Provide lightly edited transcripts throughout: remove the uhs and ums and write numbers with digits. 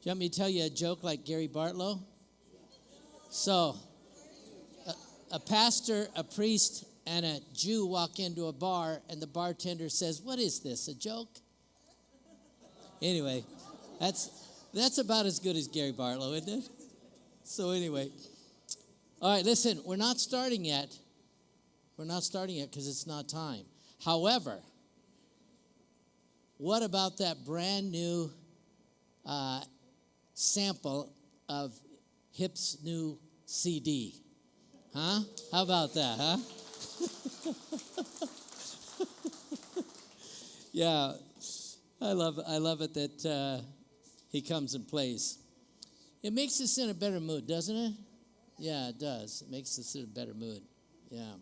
you want me to tell you a joke like Gary Bartlow? So, a pastor, a priest, and a Jew walk into a bar, and the bartender says, "What is this, a joke?" Anyway, that's about as good as Gary Bartlow, isn't it? So anyway, all right, listen, we're not starting yet. We're not starting yet because it's not time. However, what about that brand new sample of Hip's new CD? Huh? How about that, huh? Yeah, I love it that he comes and plays. It makes us in a better mood, doesn't it? Yeah, it does. It makes us in a better mood. Yeah.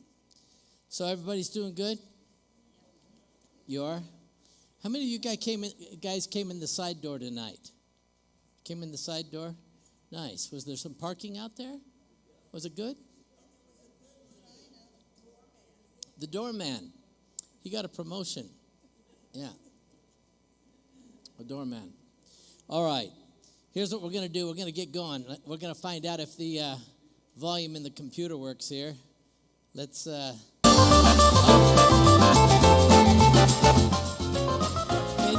So everybody's doing good? You are? How many of you guys came in the side door tonight? Came in the side door? Nice. Was there some parking out there? Was it good? The doorman. He got a promotion. Yeah. A doorman. All right. Here's what we're going to do. We're going to get going. We're going to find out if the volume in the computer works here. Let's... Can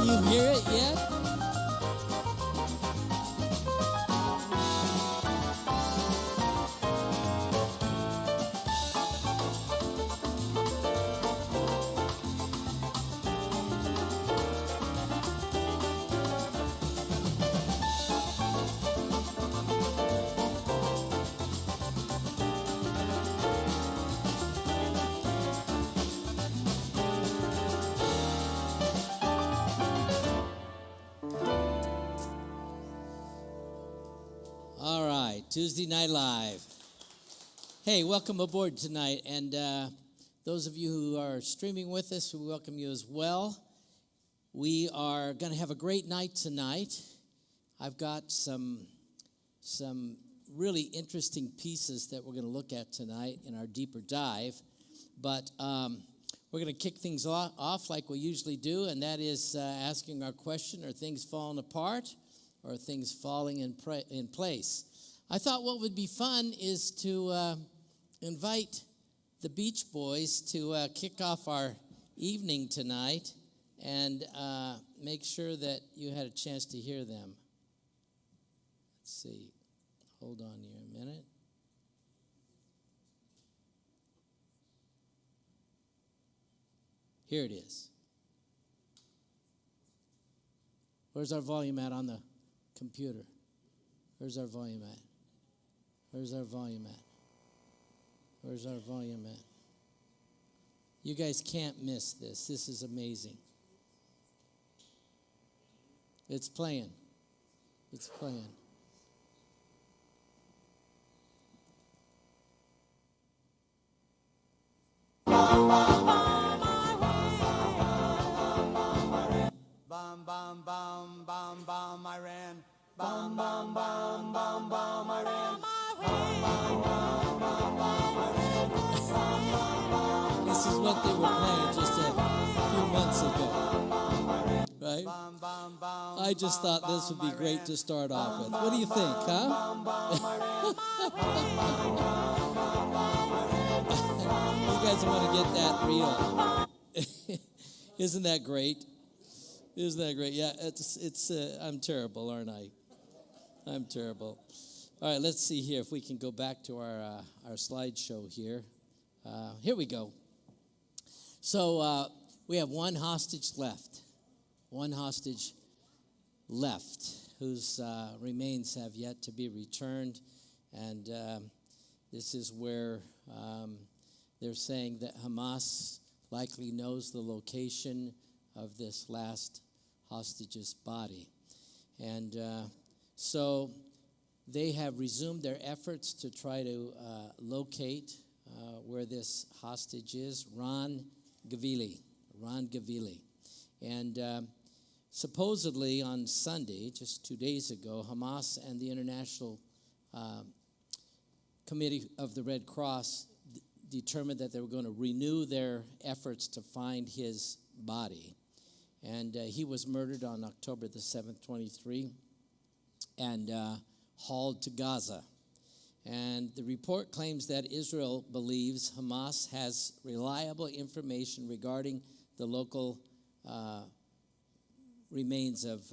you hear it yet? Tuesday Night Live. Hey, welcome aboard tonight. And those of you who are streaming with us, we welcome you as well. We are going to have a great night tonight. I've got some really interesting pieces that we're going to look at tonight in our deeper dive. But we're going to kick things off like we usually do, and that is asking our question, are things falling apart or are things falling in place? I thought what would be fun is to invite the Beach Boys to kick off our evening tonight and make sure that you had a chance to hear them. Let's see. Hold on here a minute. Here it is. Where's our volume at on the computer? Where's our volume at? Where's our volume at? Where's our volume at? You guys can't miss this. This is amazing. It's playing. It's playing. Bum, bum, bum, bum, bum, I ran. Bum, bum, bum, bum, bum, I ran. This is what they were playing just a few months ago, right? I just thought this would be great to start off with. What do you think, huh? You guys want to get that real. Isn't that great? Isn't that great? Yeah, it's. I'm terrible, aren't I? I'm terrible. All right, let's see here if we can go back to our slideshow here. Here we go. So we have one hostage left. One hostage left whose remains have yet to be returned. And this is where they're saying that Hamas likely knows the location of this last hostage's body. And so they have resumed their efforts to try to locate where this hostage is, Ron Gavili. And supposedly on Sunday, just 2 days ago, Hamas and the International Committee of the Red Cross determined that they were going to renew their efforts to find his body. And he was murdered on October the 7th, 23. and hauled to Gaza. And the report claims that Israel believes Hamas has reliable information regarding the local remains of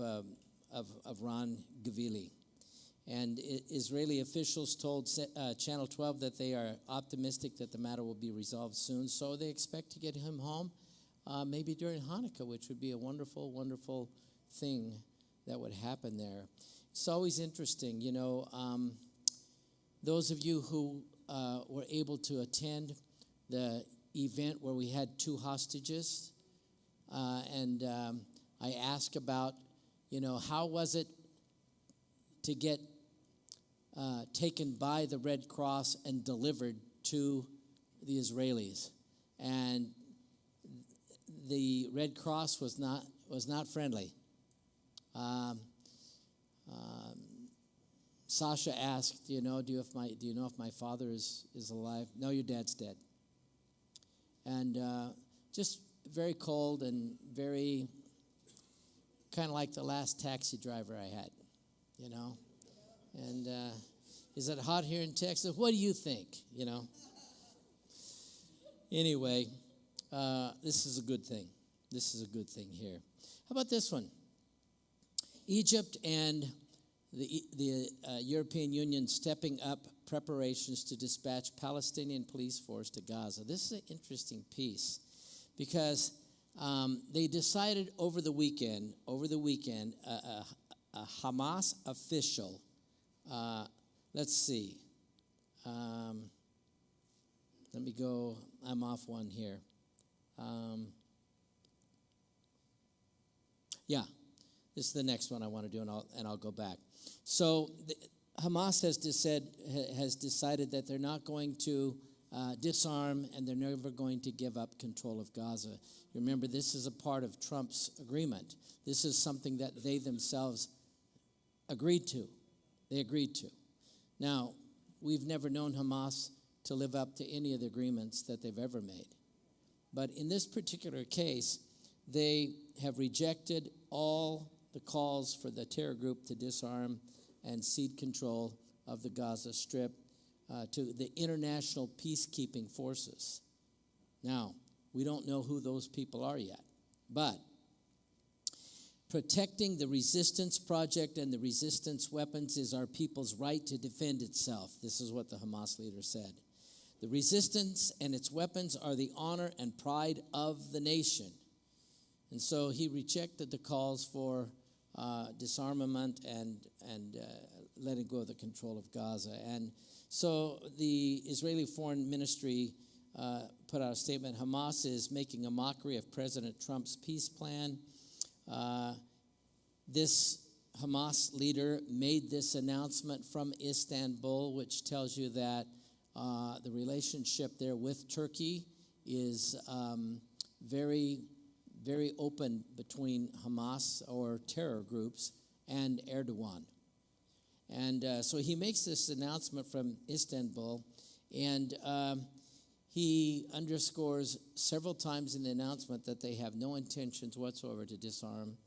Ron Gavili. And Israeli officials told Channel 12 that they are optimistic that the matter will be resolved soon. So they expect to get him home maybe during Hanukkah, which would be a wonderful, wonderful thing that would happen there. It's always interesting, those of you who were able to attend the event where we had 2 hostages, and I asked about, how was it to get taken by the Red Cross and delivered to the Israelis. And the Red Cross was not friendly. Sasha asked, do you know if my father is alive? No, your dad's dead. And just very cold and very kind of like the last taxi driver I had, And is it hot here in Texas? What do you think? Anyway, this is a good thing. This is a good thing here. How about this one? Egypt and the European Union stepping up preparations to dispatch Palestinian police force to Gaza. This is an interesting piece because they decided over the weekend, a Hamas official, let's see. Let me go. I'm off one here. This is the next one I want to do, and I'll go back. So Hamas has decided that they're not going to disarm, and they're never going to give up control of Gaza. You remember, this is a part of Trump's agreement. This is something that they themselves agreed to. They agreed to. Now, we've never known Hamas to live up to any of the agreements that they've ever made. But in this particular case, they have rejected all the calls for the terror group to disarm and cede control of the Gaza Strip to the international peacekeeping forces. Now, we don't know who those people are yet, but protecting the resistance project and the resistance weapons is our people's right to defend itself. This is what the Hamas leader said. The resistance and its weapons are the honor and pride of the nation. And so he rejected the calls for disarmament and letting go of the control of Gaza. And so the Israeli Foreign Ministry put out a statement. Hamas is making a mockery of President Trump's peace plan. This Hamas leader made this announcement from Istanbul, which tells you that the relationship there with Turkey is very, very open between Hamas or terror groups and Erdogan. And so he makes this announcement from Istanbul, and he underscores several times in the announcement that they have no intentions whatsoever to disarm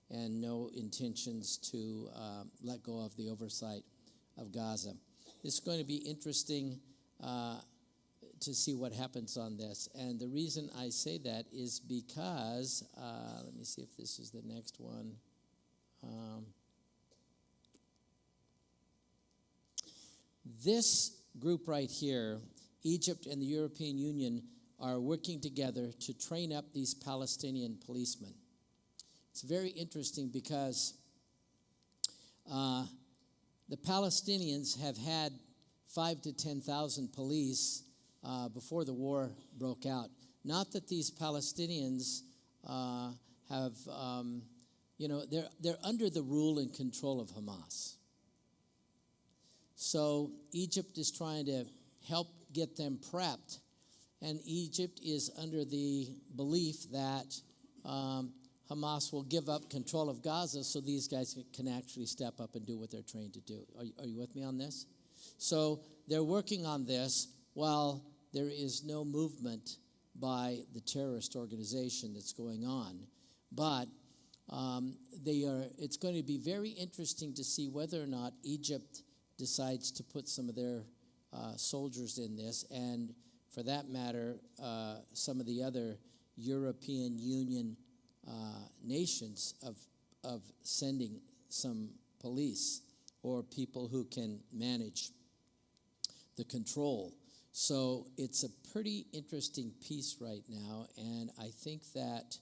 and no intentions to let go of the oversight of Gaza. It's going to be interesting to see what happens on this. And the reason I say that is because, let me see if this is the next one. This group right here, Egypt and the European Union, are working together to train up these Palestinian policemen. It's very interesting because the Palestinians have had 5,000 to 10,000 police before the war broke out. Not that these Palestinians have, they're under the rule and control of Hamas. So Egypt is trying to help get them prepped, and Egypt is under the belief that Hamas will give up control of Gaza so these guys can actually step up and do what they're trained to do. Are you with me on this? So they're working on this while there is no movement by the terrorist organization that's going on. But It's going to be very interesting to see whether or not Egypt decides to put some of their soldiers in this, and for that matter, some of the other European Union nations of sending some police or people who can manage the control. So it's a pretty interesting piece right now, and I think that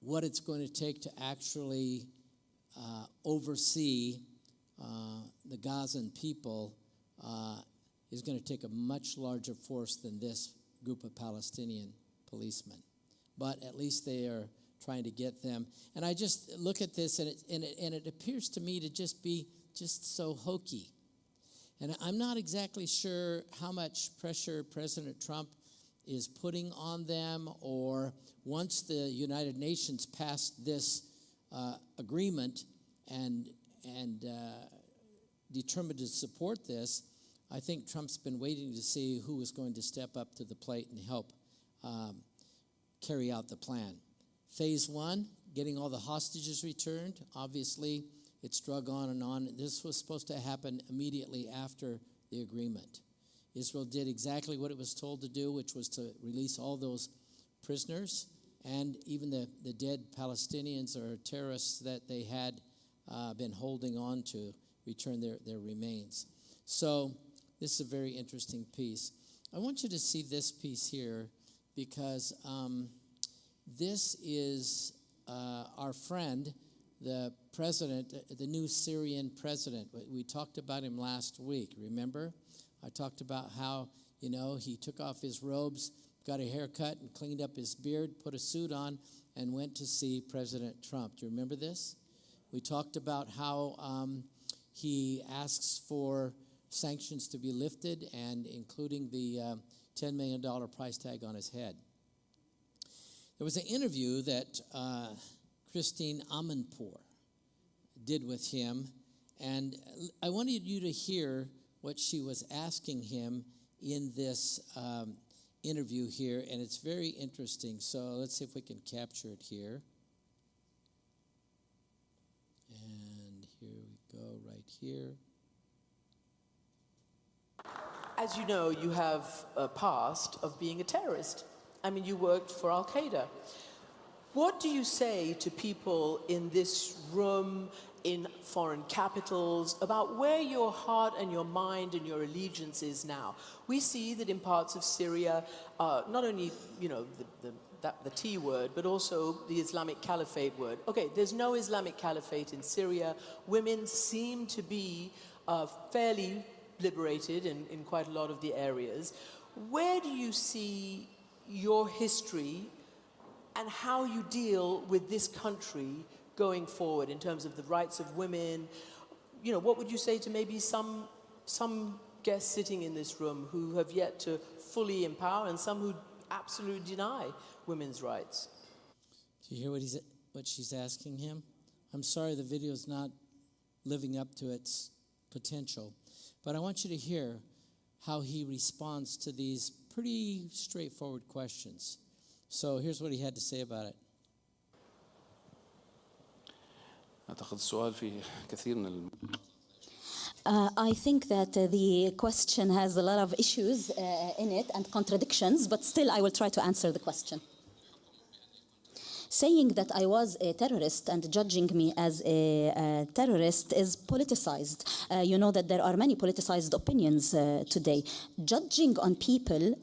what it's going to take to actually oversee the Gazan people is going to take a much larger force than this group of Palestinian policemen. But at least they are trying to get them. And I just look at this, and it appears to me to just be just so hokey. And I'm not exactly sure how much pressure President Trump is putting on them, or once the United Nations passed this agreement and determined to support this, I think Trump's been waiting to see who was going to step up to the plate and help carry out the plan. Phase one, getting all the hostages returned. Obviously, it's drug on and on. This was supposed to happen immediately after the agreement. Israel did exactly what it was told to do, which was to release all those prisoners and even the dead Palestinians or terrorists that they had been holding on to, return their remains. So this is a very interesting piece. I want you to see this piece here, because this is our friend, the president, the new Syrian president. We talked about him last week, remember? I talked about how, he took off his robes, got a haircut, and cleaned up his beard, put a suit on, and went to see President Trump. Do you remember this? We talked about how he asks for sanctions to be lifted, and including the $10 million price tag on his head. There was an interview that Christine Amanpour did with him, and I wanted you to hear what she was asking him in this interview here, and it's very interesting. So let's see if we can capture it here. And here we go, right here. As you know, you have a past of being a terrorist. I mean, you worked for Al-Qaeda. What do you say to people in this room, in foreign capitals, about where your heart and your mind and your allegiance is now? We see that in parts of Syria, not only, the T word, but also the Islamic Caliphate word. Okay, there's no Islamic Caliphate in Syria. Women seem to be fairly liberated in quite a lot of the areas. Where do you see your history and how you deal with this country going forward in terms of the rights of women? What would you say to maybe some guests sitting in this room who have yet to fully empower, and some who absolutely deny women's rights? Do you hear what she's asking him? I'm sorry the video's not living up to its potential, but I want you to hear how he responds to these pretty straightforward questions. So here's what he had to say about it. I think that the question has a lot of issues in it and contradictions, but still I will try to answer the question. Saying that I was a terrorist and judging me as a terrorist is politicized. You know that there are many politicized opinions today. Judging on people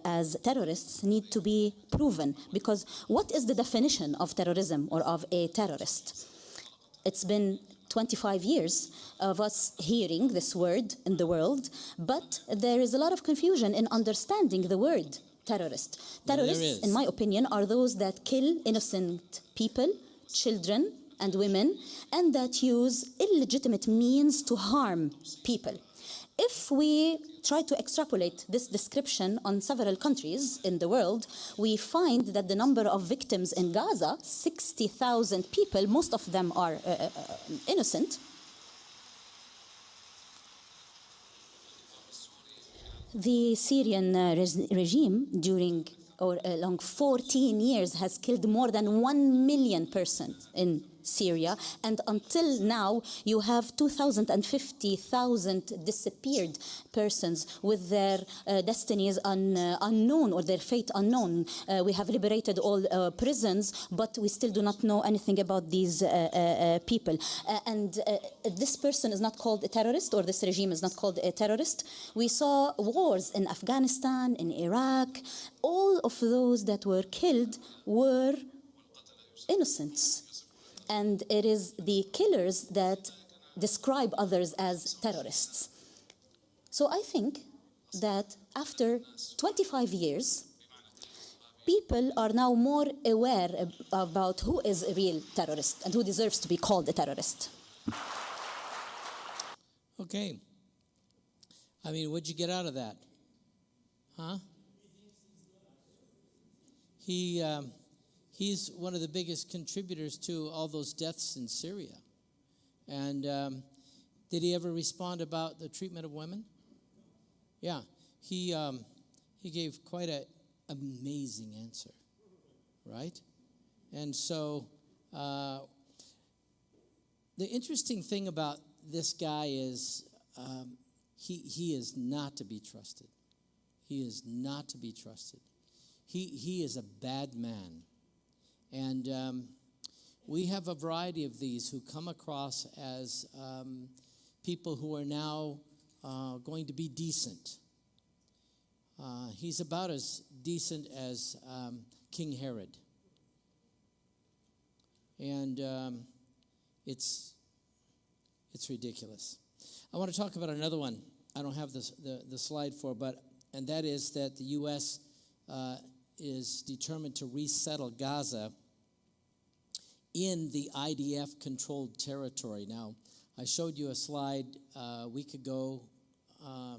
as terrorists need to be proven, because what is the definition of terrorism or of a terrorist? It's been 25 years of us hearing this word in the world, but there is a lot of confusion in understanding the word terrorist. Terrorists, in my opinion, are those that kill innocent people, children and women, and that use illegitimate means to harm people. If we try to extrapolate this description on several countries in the world, we find that the number of victims in Gaza, 60,000 people, most of them are innocent. The Syrian regime during or along 14 years has killed more than 1 million persons in Syria, and until now you have 250,000 disappeared persons with their destinies unknown, or their fate unknown. We have liberated all prisons, but we still do not know anything about these people. And this person is not called a terrorist, or this regime is not called a terrorist. We saw wars in Afghanistan, in Iraq. All of those that were killed were innocents. And it is the killers that describe others as terrorists. So I think that after 25 years, people are now more aware about who is a real terrorist and who deserves to be called a terrorist. Okay. I mean, what'd you get out of that? Huh? He's one of the biggest contributors to all those deaths in Syria. And did he ever respond about the treatment of women? Yeah, he gave quite an amazing answer, right? And so the interesting thing about this guy is he is not to be trusted. He is not to be trusted. He is a bad man. And we have a variety of these who come across as people who are now going to be decent. He's about as decent as King Herod. And it's ridiculous. I want to talk about another one. I don't have the slide for, and that is that the U.S. Is determined to resettle Gaza in the IDF-controlled territory. Now, I showed you a slide a week ago,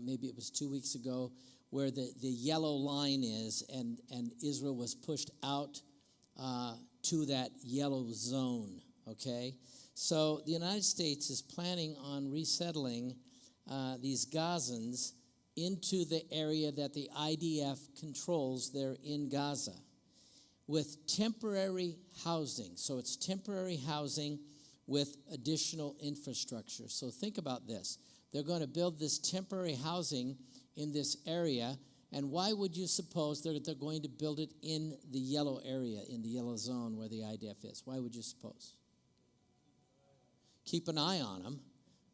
maybe it was 2 weeks ago, where the yellow line is, and Israel was pushed out to that yellow zone, okay? So the United States is planning on resettling these Gazans into the area that the IDF controls there in Gaza with temporary housing. So it's temporary housing with additional infrastructure. So think about this. They're going to build this temporary housing in this area, and why would you suppose they're going to build it in the yellow area, in the yellow zone where the IDF is? Why would you suppose? Keep an eye on them,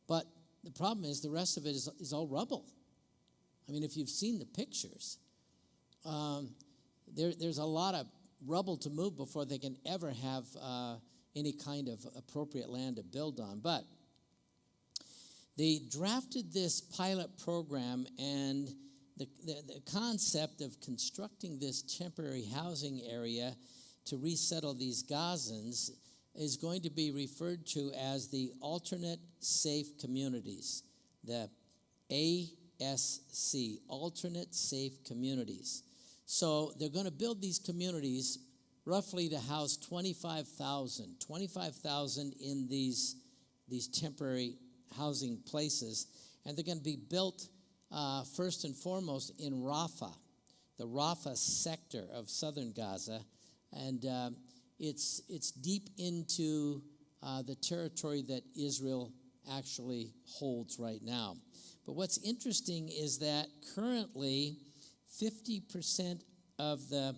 but the problem is the rest of it is all rubble. I mean, if you've seen the pictures, there's a lot of rubble to move before they can ever have any kind of appropriate land to build on. But they drafted this pilot program, and the concept of constructing this temporary housing area to resettle these Gazans is going to be referred to as the Alternate Safe Communities, the ASC, Alternate Safe Communities. So they're going to build these communities roughly to house 25,000 in these temporary housing places. And they're going to be built first and foremost in Rafah, the Rafah sector of southern Gaza. And it's deep into the territory that Israel actually holds right now. But what's interesting is that currently 50% of the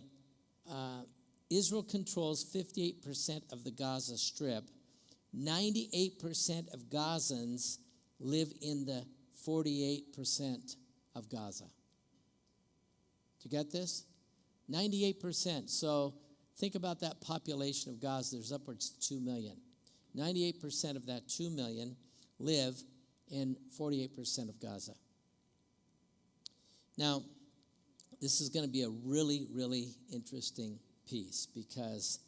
Israel controls 58% of the Gaza Strip. 98% of Gazans live in the 48% of Gaza. Do you get this? 98%. So think about that population of Gaza. There's upwards to 2 million. 98% of that 2 million live in 48% of Gaza. Now, this is going to be a really, really interesting piece because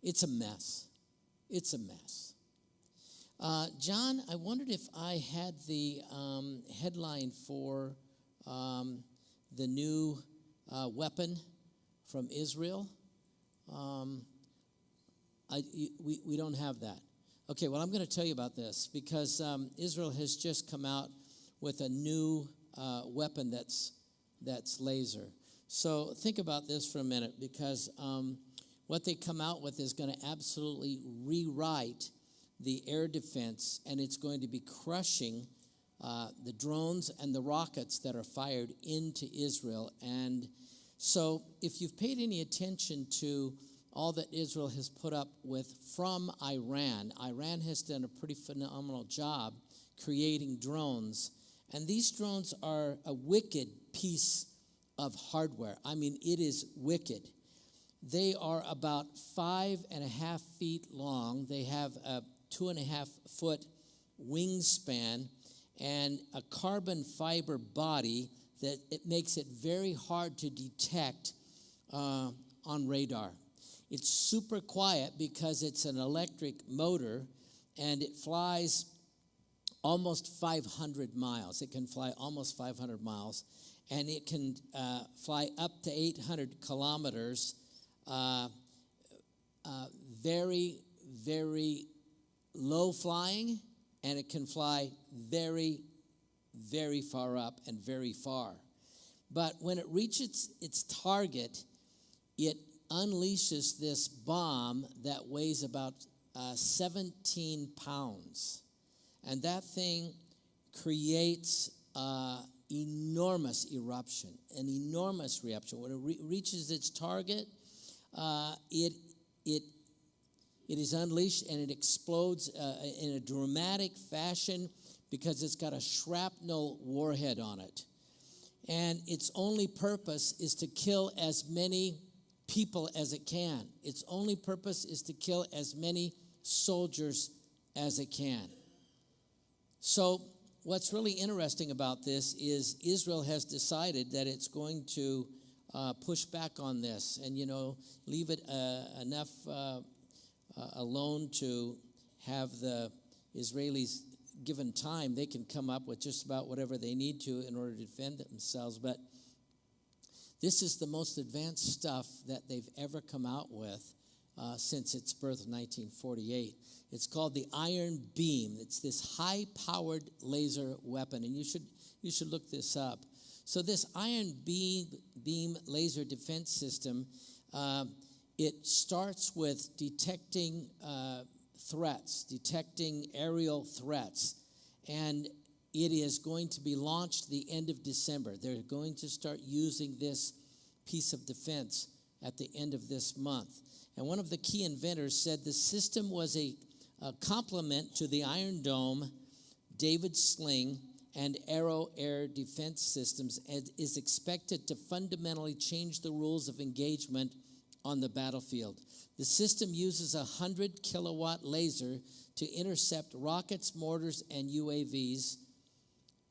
it's a mess. It's a mess. John, I wondered if I had the headline for the new weapon from Israel. We don't have that. Okay, well, I'm going to tell you about this because Israel has just come out with a new weapon that's laser. So think about this for a minute because what they come out with is going to absolutely rewrite the air defense, and it's going to be crushing the drones and the rockets that are fired into Israel. And so if you've paid any attention to all that Israel has put up with from Iran has done a pretty phenomenal job creating drones. And these drones are a wicked piece of hardware. I mean, it is wicked. They are about 5.5 feet long. They have a 2.5 foot wingspan and a carbon fiber body that it makes it very hard to detect on radar. It's super quiet because it's an electric motor, and it flies almost 500 miles. It can fly almost 500 miles, and it can fly up to 800 kilometers. Very, very low flying, and it can fly very, very far up and very far. But when it reaches its target, it unleashes this bomb that weighs about 17 pounds. And that thing creates enormous eruption, an enormous eruption. When it reaches its target, it is unleashed and it explodes in a dramatic fashion because it's got a shrapnel warhead on it. And its only purpose is to kill as many people as it can. Its only purpose is to kill as many soldiers as it can. So what's really interesting about this is Israel has decided that it's going to push back on this and, leave it enough alone to have the Israelis given time. They can come up with just about whatever they need to in order to defend themselves. But this is the most advanced stuff that they've ever come out with since its birth in 1948. It's called the Iron Beam. It's this high-powered laser weapon, and you should look this up. So this Iron Beam laser defense system, it starts with detecting threats, detecting aerial threats, and it is going to be launched the end of December. They're going to start using this piece of defense at the end of this month. And one of the key inventors said the system was a complement to the Iron Dome, David Sling, and Arrow air defense systems, and is expected to fundamentally change the rules of engagement on the battlefield. The system uses a 100-kilowatt laser to intercept rockets, mortars, and UAVs,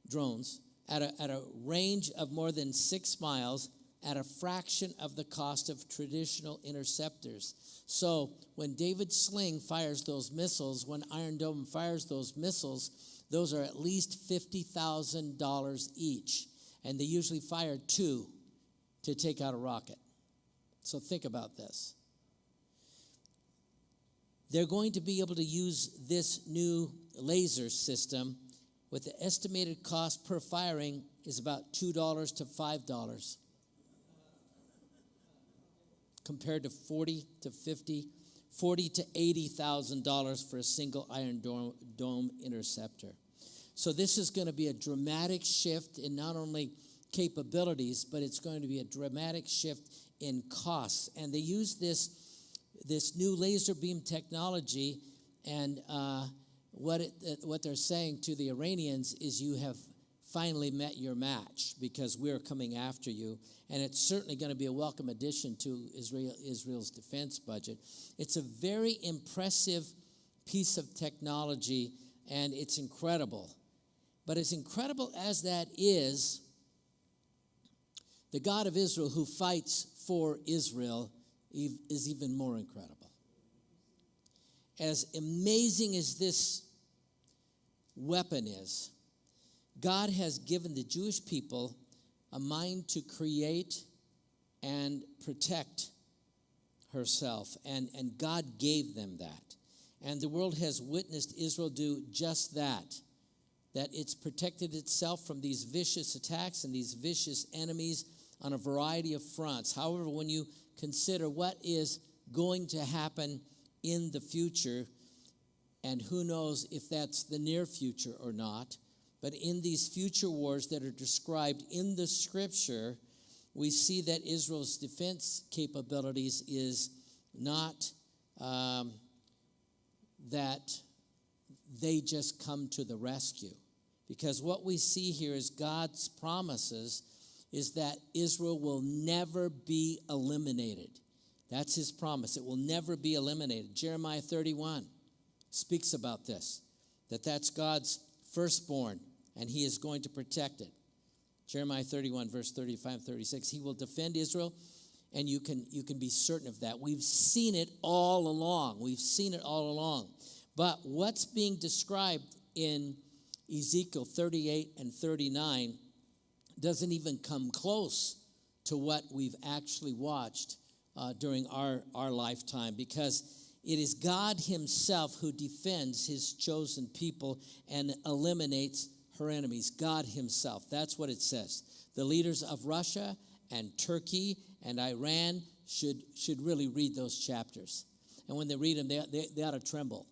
drones, at a range of more than 6 miles at a fraction of the cost of traditional interceptors. So when David Sling fires those missiles, when Iron Dome fires those missiles, those are at least $50,000 each. And they usually fire 2 to take out a rocket. So think about this. They're going to be able to use this new laser system with the estimated cost per firing is about $2 to $5 compared to $40 to $80,000 for a single Iron Dome interceptor. So this is going to be a dramatic shift in not only capabilities, but it's going to be a dramatic shift in costs. And they use this new laser beam technology, and what they're saying to the Iranians is you have finally met your match because we're coming after you. And it's certainly going to be a welcome addition to Israel's defense budget. It's a very impressive piece of technology, and it's incredible. But as incredible as that is, the God of Israel who fights for Israel is even more incredible. As amazing as this weapon is, God has given the Jewish people a mind to create and protect herself, and God gave them that. And the world has witnessed Israel do just that it's protected itself from these vicious attacks and these vicious enemies on a variety of fronts. However, when you consider what is going to happen in the future, and who knows if that's the near future or not, but in these future wars that are described in the Scripture, we see that Israel's defense capabilities is not that they just come to the rescue. Because what we see here is God's promises is that Israel will never be eliminated. That's his promise. It will never be eliminated. Jeremiah 31 speaks about this, that's God's firstborn, and he is going to protect it. Jeremiah 31, verse 35, 36. He will defend Israel, and you can be certain of that. We've seen it all along. But what's being described in Ezekiel 38 and 39 doesn't even come close to what we've actually watched during our lifetime, because it is God himself who defends his chosen people and eliminates her enemies. God himself. That's what it says. The leaders of Russia and Turkey and Iran should really read those chapters. And when they read them, they ought to tremble.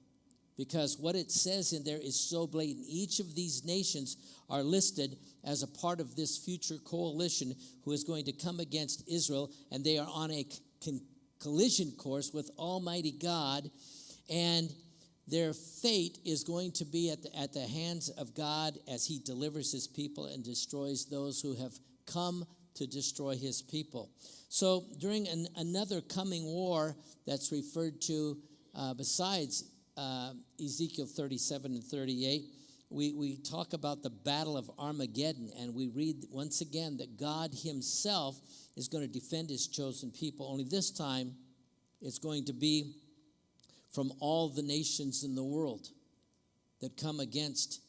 Because what it says in there is so blatant. Each of these nations are listed as a part of this future coalition who is going to come against Israel, and they are on a collision course with Almighty God, and their fate is going to be at the hands of God as he delivers his people and destroys those who have come to destroy his people. So during another coming war that's referred to besides Ezekiel 37 and 38, we talk about the battle of Armageddon, and we read once again that God himself is going to defend his chosen people. Only this time it's going to be from all the nations in the world that come against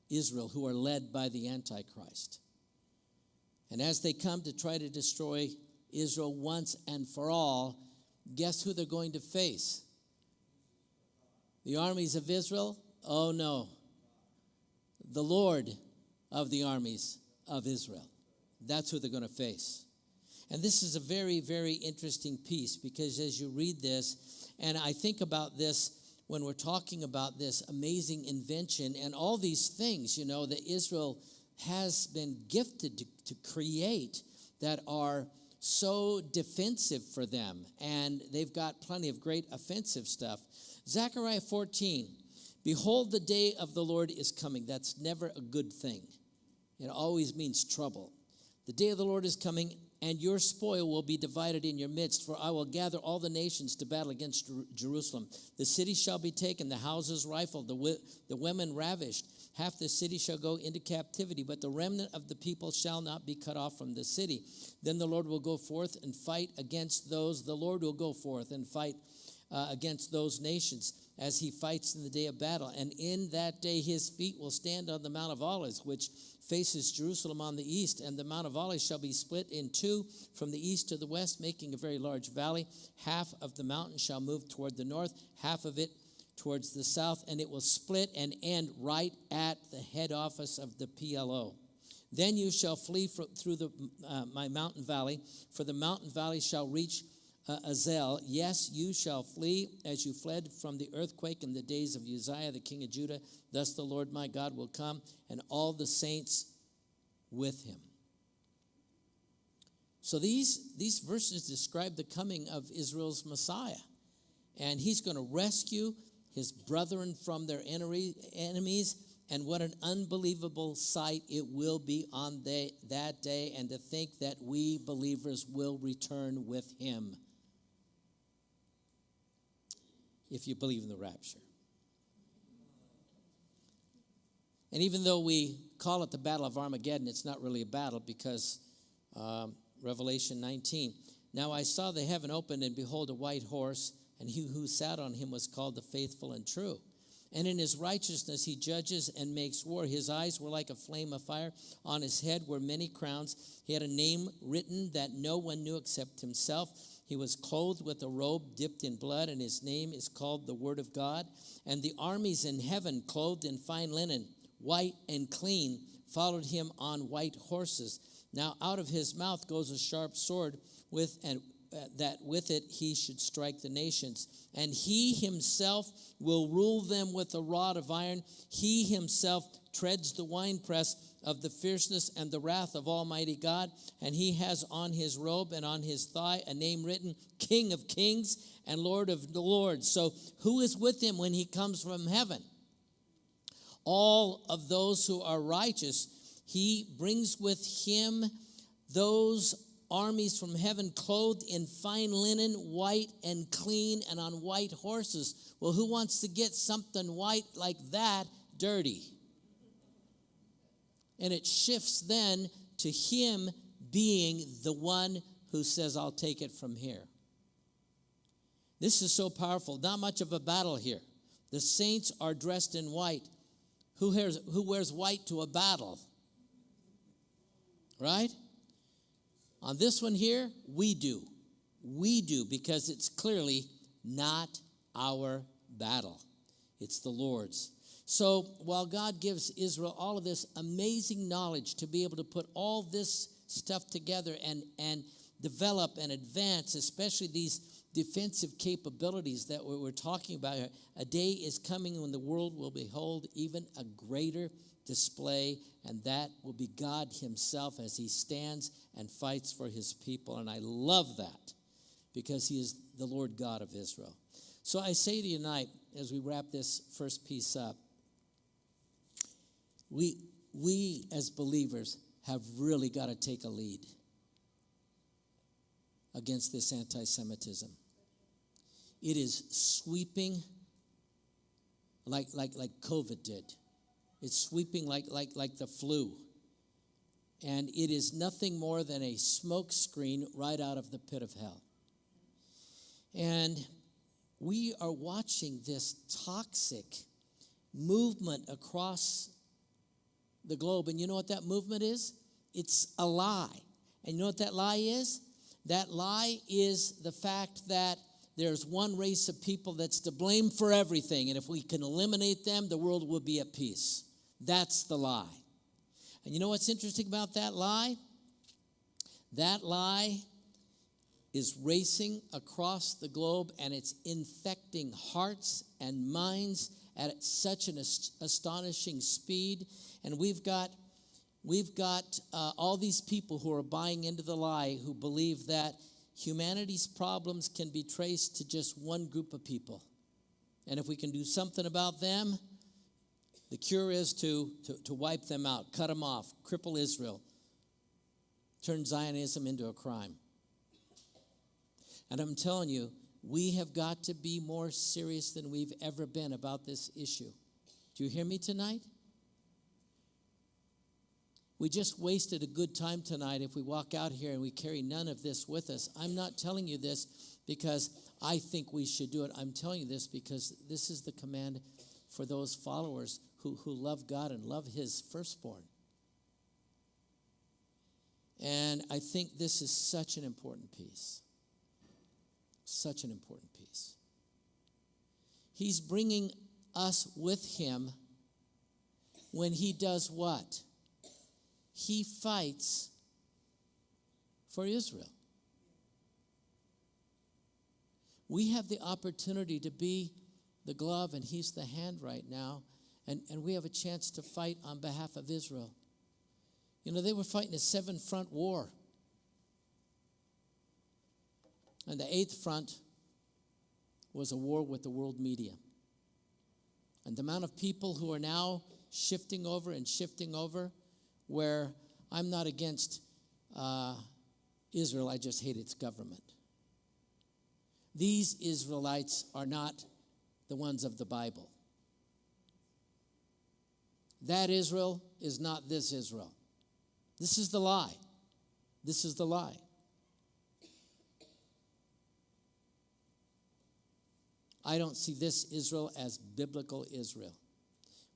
Israel, who are led by the Antichrist. And as they come to try to destroy Israel once and for all, guess who they're going to face? The armies of Israel? Oh no. The Lord of the armies of Israel. That's who they're going to face. And this is a very, very interesting piece, because as you read this, and I think about this when we're talking about this amazing invention and all these things, that Israel has been gifted to create that are so defensive for them. And they've got plenty of great offensive stuff. Zechariah 14, behold, the day of the Lord is coming. That's never a good thing. It always means trouble. The day of the Lord is coming, and your spoil will be divided in your midst, for I will gather all the nations to battle against Jerusalem. The city shall be taken, the houses rifled, the women ravished. Half the city shall go into captivity, but the remnant of the people shall not be cut off from the city. Then the Lord will go forth and fight against those. The Lord will go forth and fight against those nations as he fights in the day of battle. And in that day his feet will stand on the Mount of Olives, which faces Jerusalem on the east, and the Mount of Olives shall be split in two from the east to the west, making a very large valley. Half of the mountain shall move toward the north, half of it towards the south, and it will split and end right at the head office of the PLO. Then you shall flee through my mountain valley, for the mountain valley shall reach Azel. Yes, you shall flee as you fled from the earthquake in the days of Uzziah, the king of Judah. Thus the Lord my God will come, and all the saints with him. So these verses describe the coming of Israel's Messiah. And he's going to rescue his brethren from their enemies. And what an unbelievable sight it will be on that day. And to think that we believers will return with him, if you believe in the rapture. And even though we call it the Battle of Armageddon, it's not really a battle, because Revelation 19, now I saw the heaven opened, and behold, a white horse, and he who sat on him was called the Faithful and True. And in his righteousness he judges and makes war. His eyes were like a flame of fire. On his head were many crowns. He had a name written that no one knew except himself. He was clothed with a robe dipped in blood, and his name is called the Word of God. And the armies in heaven, clothed in fine linen, white and clean, followed him on white horses. Now out of his mouth goes a sharp sword, that with it he should strike the nations. And he himself will rule them with a rod of iron. He himself treads the winepress of the fierceness and the wrath of Almighty God. And he has on his robe and on his thigh a name written, King of Kings and Lord of the Lords. So who is with him when he comes from heaven? All of those who are righteous. He brings with him those armies from heaven, clothed in fine linen, white and clean, and on white horses. Well, who wants to get something white like that dirty? And it shifts then to him being the one who says, I'll take it from here. This is so powerful. Not much of a battle here. The saints are dressed in white. Who wears white to a battle? Right? On this one here, we do. We do, because it's clearly not our battle. It's the Lord's. So while God gives Israel all of this amazing knowledge to be able to put all this stuff together and develop and advance, especially these defensive capabilities that we're talking about here, a day is coming when the world will behold even a greater display, and that will be God himself as he stands and fights for his people. And I love that, because he is the Lord God of Israel. So I say to you tonight, as we wrap this first piece up, we as believers have really got to take a lead against this anti-Semitism. It is sweeping like COVID did. It's sweeping like the flu. And it is nothing more than a smoke screen right out of the pit of hell. And we are watching this toxic movement across the globe. And you know what that movement is? It's a lie. And you know what that lie is? That lie is the fact that there's one race of people that's to blame for everything. And if we can eliminate them, the world will be at peace. That's the lie. And you know what's interesting about that lie? That lie is racing across the globe, and it's infecting hearts and minds at such an astonishing speed. And we've got all these people who are buying into the lie, who believe that humanity's problems can be traced to just one group of people. And if we can do something about them, the cure is to wipe them out, cut them off, cripple Israel, turn Zionism into a crime. And I'm telling you, we have got to be more serious than we've ever been about this issue. Do you hear me tonight? We just wasted a good time tonight if we walk out here and we carry none of this with us. I'm not telling you this because I think we should do it. I'm telling you this because this is the command for those followers who love God and love his firstborn. And I think this is such an important piece. Such an important piece. He's bringing us with him when he does what? He fights for Israel. We have the opportunity to be the glove and he's the hand right now, and we have a chance to fight on behalf of Israel. You know, they were fighting a 7-front war. And the 8th front was a war with the world media. And the amount of people who are now shifting over, where I'm not against Israel, I just hate its government. These Israelites are not the ones of the Bible. That Israel is not this Israel. This is the lie. This is the lie. I don't see this Israel as biblical Israel.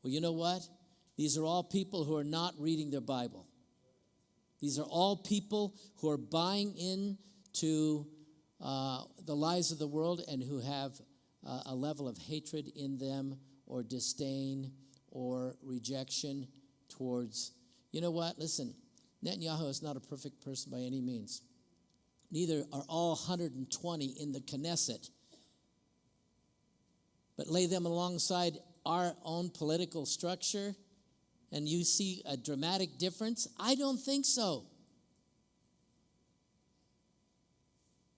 Well, you know what? These are all people who are not reading their Bible. These are all people who are buying into the lies of the world and who have a level of hatred in them or disdain or rejection towards, you know what? Listen, Netanyahu is not a perfect person by any means. Neither are all 120 in the Knesset. But lay them alongside our own political structure, and you see a dramatic difference? I don't think so.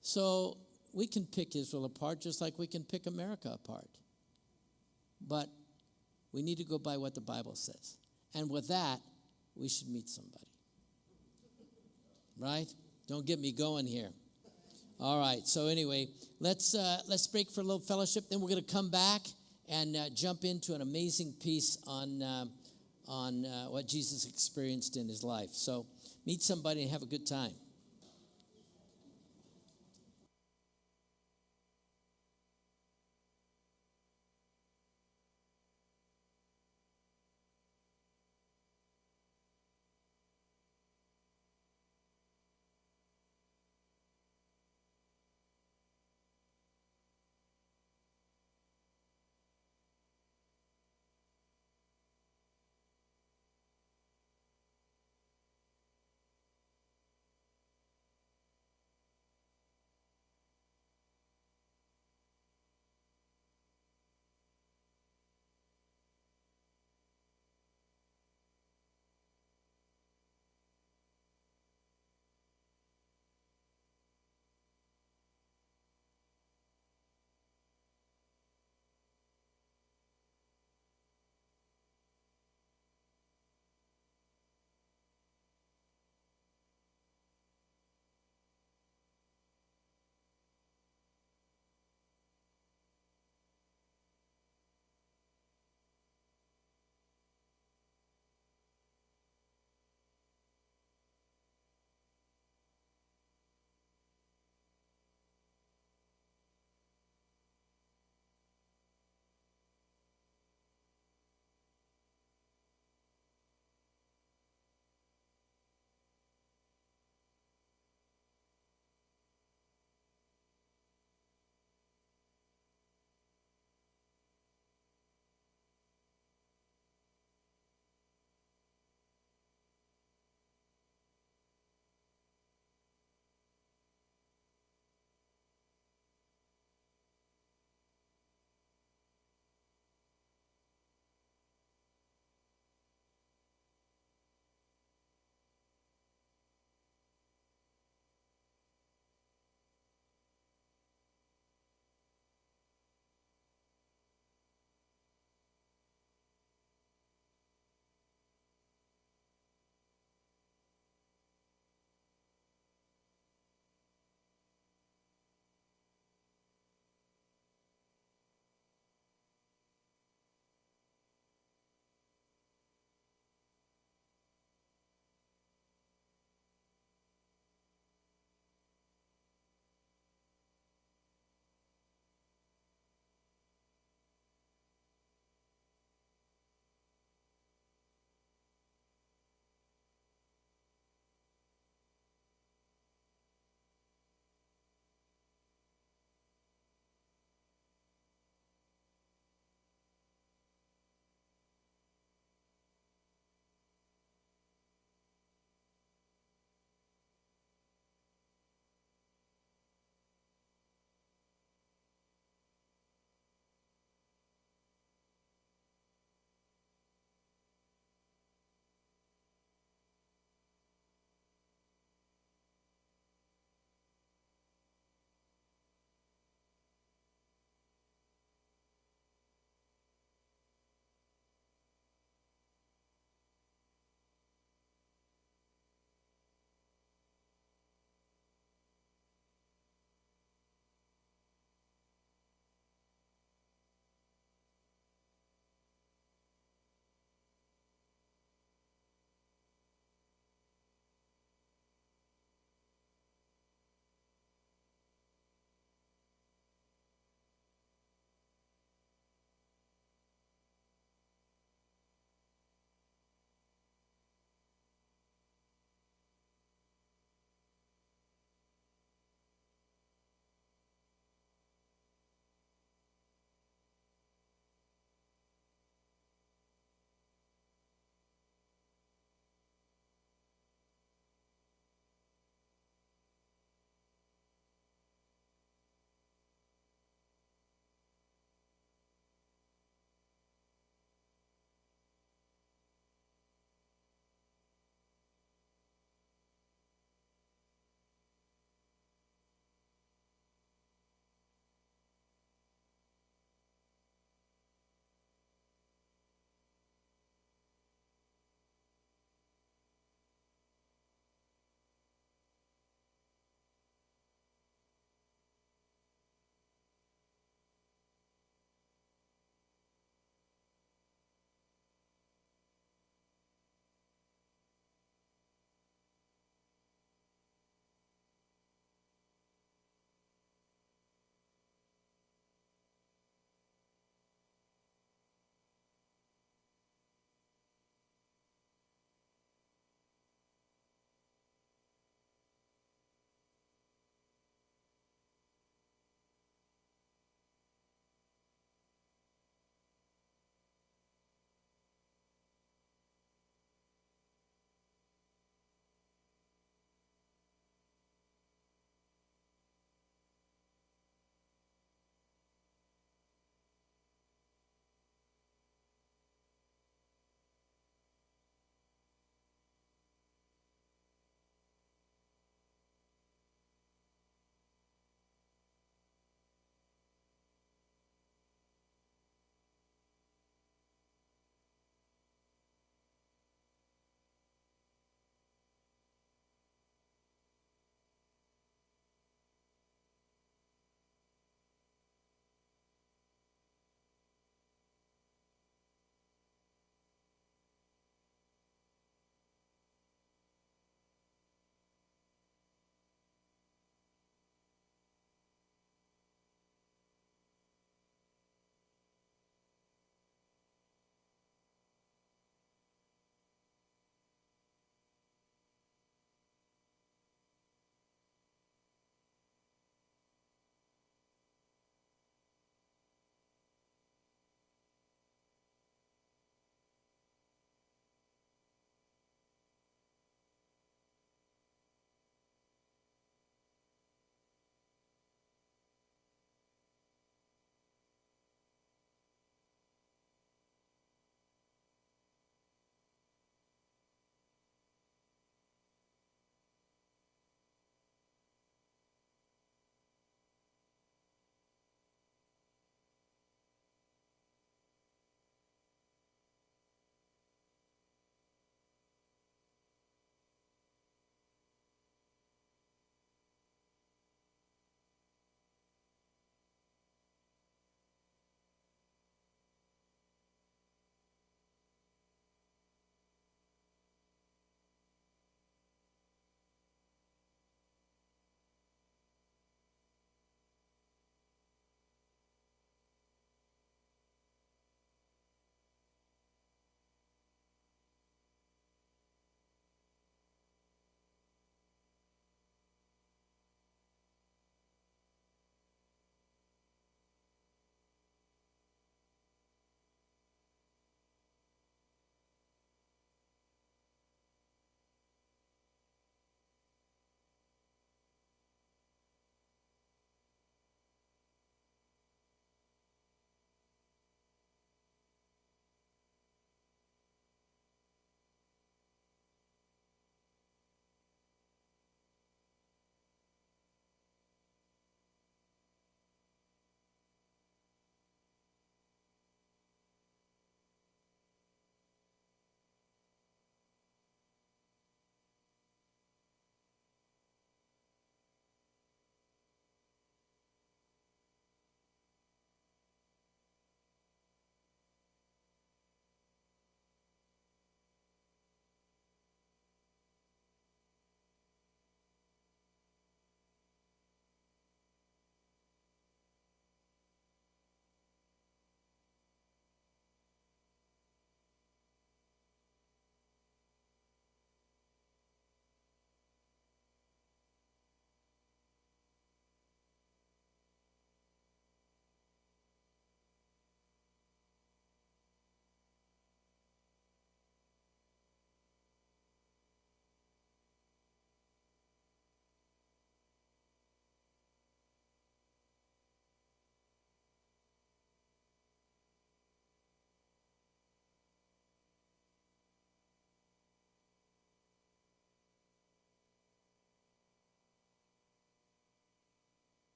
So we can pick Israel apart just like we can pick America apart. But we need to go by what the Bible says. And with that, we should meet somebody. Right? Don't get me going here. All right. So anyway, let's break for a little fellowship. Then we're going to come back and jump into an amazing piece on what Jesus experienced in his life. So meet somebody and have a good time.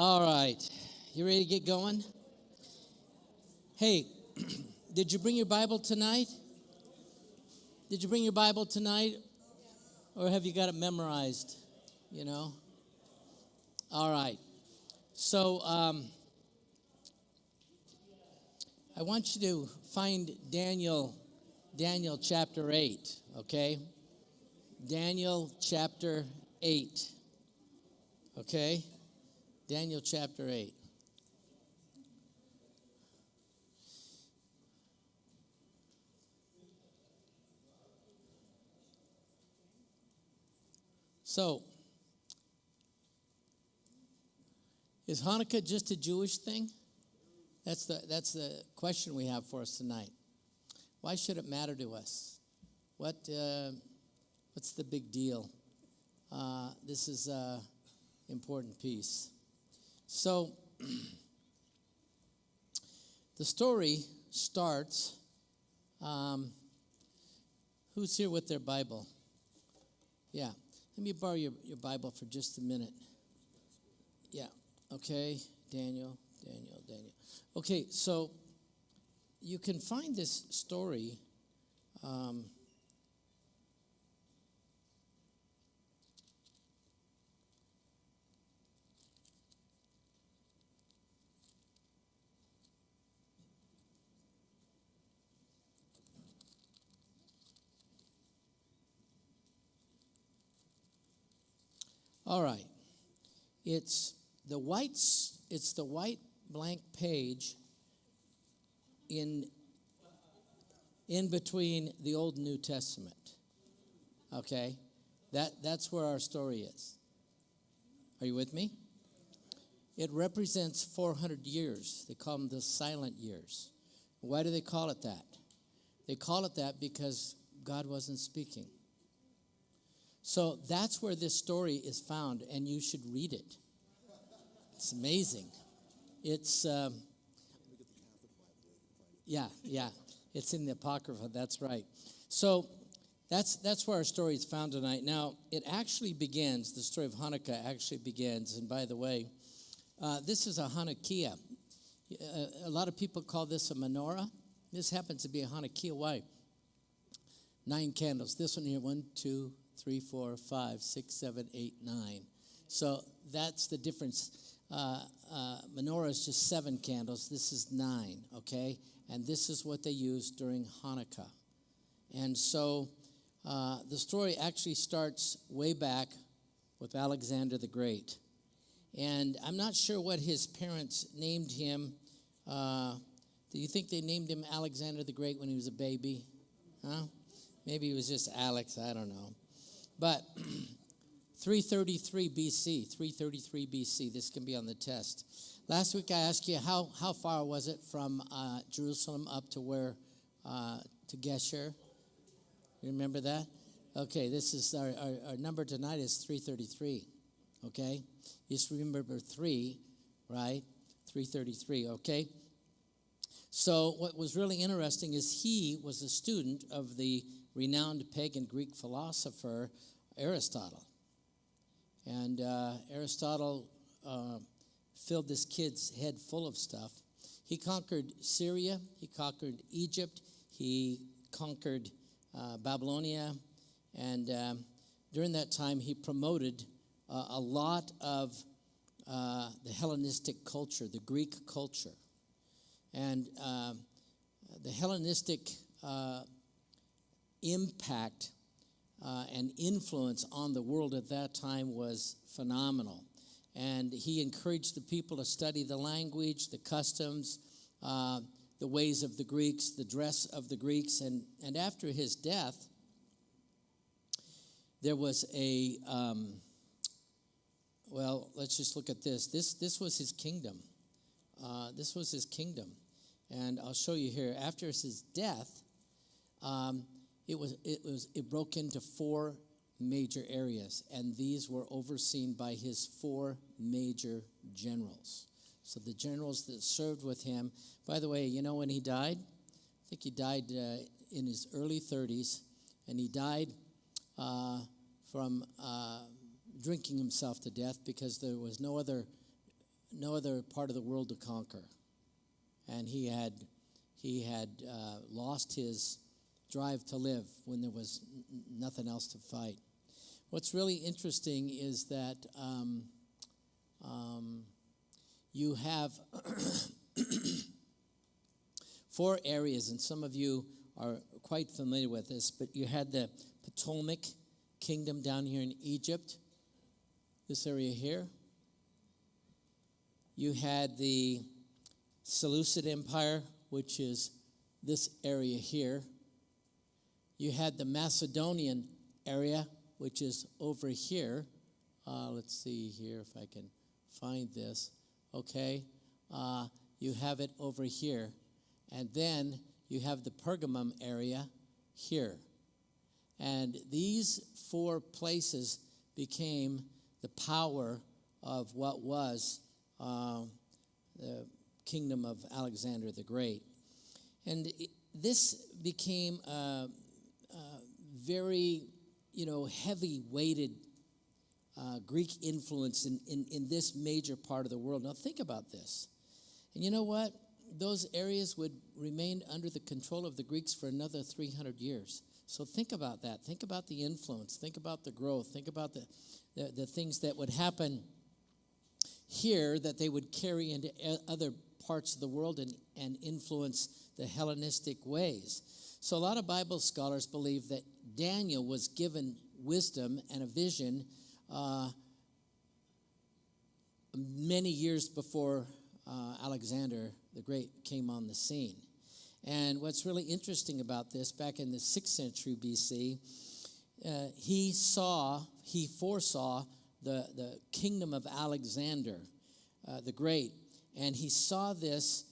All right. You ready to get going? Hey, did you bring your Bible tonight? Did you bring your Bible tonight? Or have you got it memorized? You know? All right. So, I want you to find Daniel chapter 8, okay? Daniel chapter 8, okay? Daniel chapter 8. So, is Hanukkah just a Jewish thing? That's the question we have for us tonight. Why should it matter to us? What's the big deal? This is an important piece. So, the story starts. Who's here with their Bible? Yeah. Let me borrow your Bible for just a minute. Yeah. Okay. Daniel. Okay, so you can find this story. All right. It's the white blank page in between the Old and New Testament. Okay? That's where our story is. Are you with me? It represents 400 years. They call them the silent years. Why do they call it that? They call it that because God wasn't speaking. So that's where this story is found, and you should read it. It's amazing. It's, yeah. It's in the Apocrypha. That's right. So that's where our story is found tonight. Now, it actually begins, the story of Hanukkah actually begins, and by the way, this is a Hanukkah. A lot of people call this a menorah. This happens to be a Hanukkah. Why? 9 candles. This one here, 1, 2, 3, 4, 5, 6, 7, 8, 9. So that's the difference. Menorah is just 7 candles. This is 9, okay? And this is what they use during Hanukkah. And so the story actually starts way back with Alexander the Great. And I'm not sure what his parents named him. Do you think they named him Alexander the Great when he was a baby? Huh? Maybe he was just Alex, I don't know. But 333 BC, this can be on the test. Last week I asked you how far was it from Jerusalem up to where, to Gesher? You remember that? Okay, this is our number tonight is 333, okay? Just remember 3, right? 333, okay? So what was really interesting is he was a student of the renowned pagan Greek philosopher Aristotle. And Aristotle filled this kid's head full of stuff. He conquered Syria. He conquered Egypt. He conquered Babylonia. And during that time, he promoted a lot of the Hellenistic culture, the Greek culture. And the Hellenistic impact and influence on the world at that time was phenomenal. And he encouraged the people to study the language, the customs, the ways of the Greeks, the dress of the Greeks. And after his death, there was a, let's just look at this. This was his kingdom. This was his kingdom. And I'll show you here. After his death, it broke into 4 major areas, and these were overseen by his 4 major generals. So the generals that served with him. By the way, you know when he died? I think he died in his early 30s, and he died from drinking himself to death because there was no other no other part of the world to conquer, and he had lost his drive to live when there was nothing else to fight. What's really interesting is that you have 4 areas, and some of you are quite familiar with this, but you had the Ptolemaic kingdom down here in Egypt, this area here. You had the Seleucid Empire, which is this area here. You had the Macedonian area, which is over here. Let's see here if I can find this. Okay. You have it over here. And then you have the Pergamum area here. And these 4 places became the power of what was the kingdom of Alexander the Great. And this became very, heavy-weighted Greek influence in this major part of the world. Now think about this. And you know what? Those areas would remain under the control of the Greeks for another 300 years. So think about that. Think about the influence. Think about the growth. Think about the things that would happen here that they would carry into other parts of the world and influence the Hellenistic ways. So a lot of Bible scholars believe that Daniel was given wisdom and a vision many years before Alexander the Great came on the scene. And what's really interesting about this, back in the 6th century BC, he foresaw the kingdom of Alexander the Great. And he saw this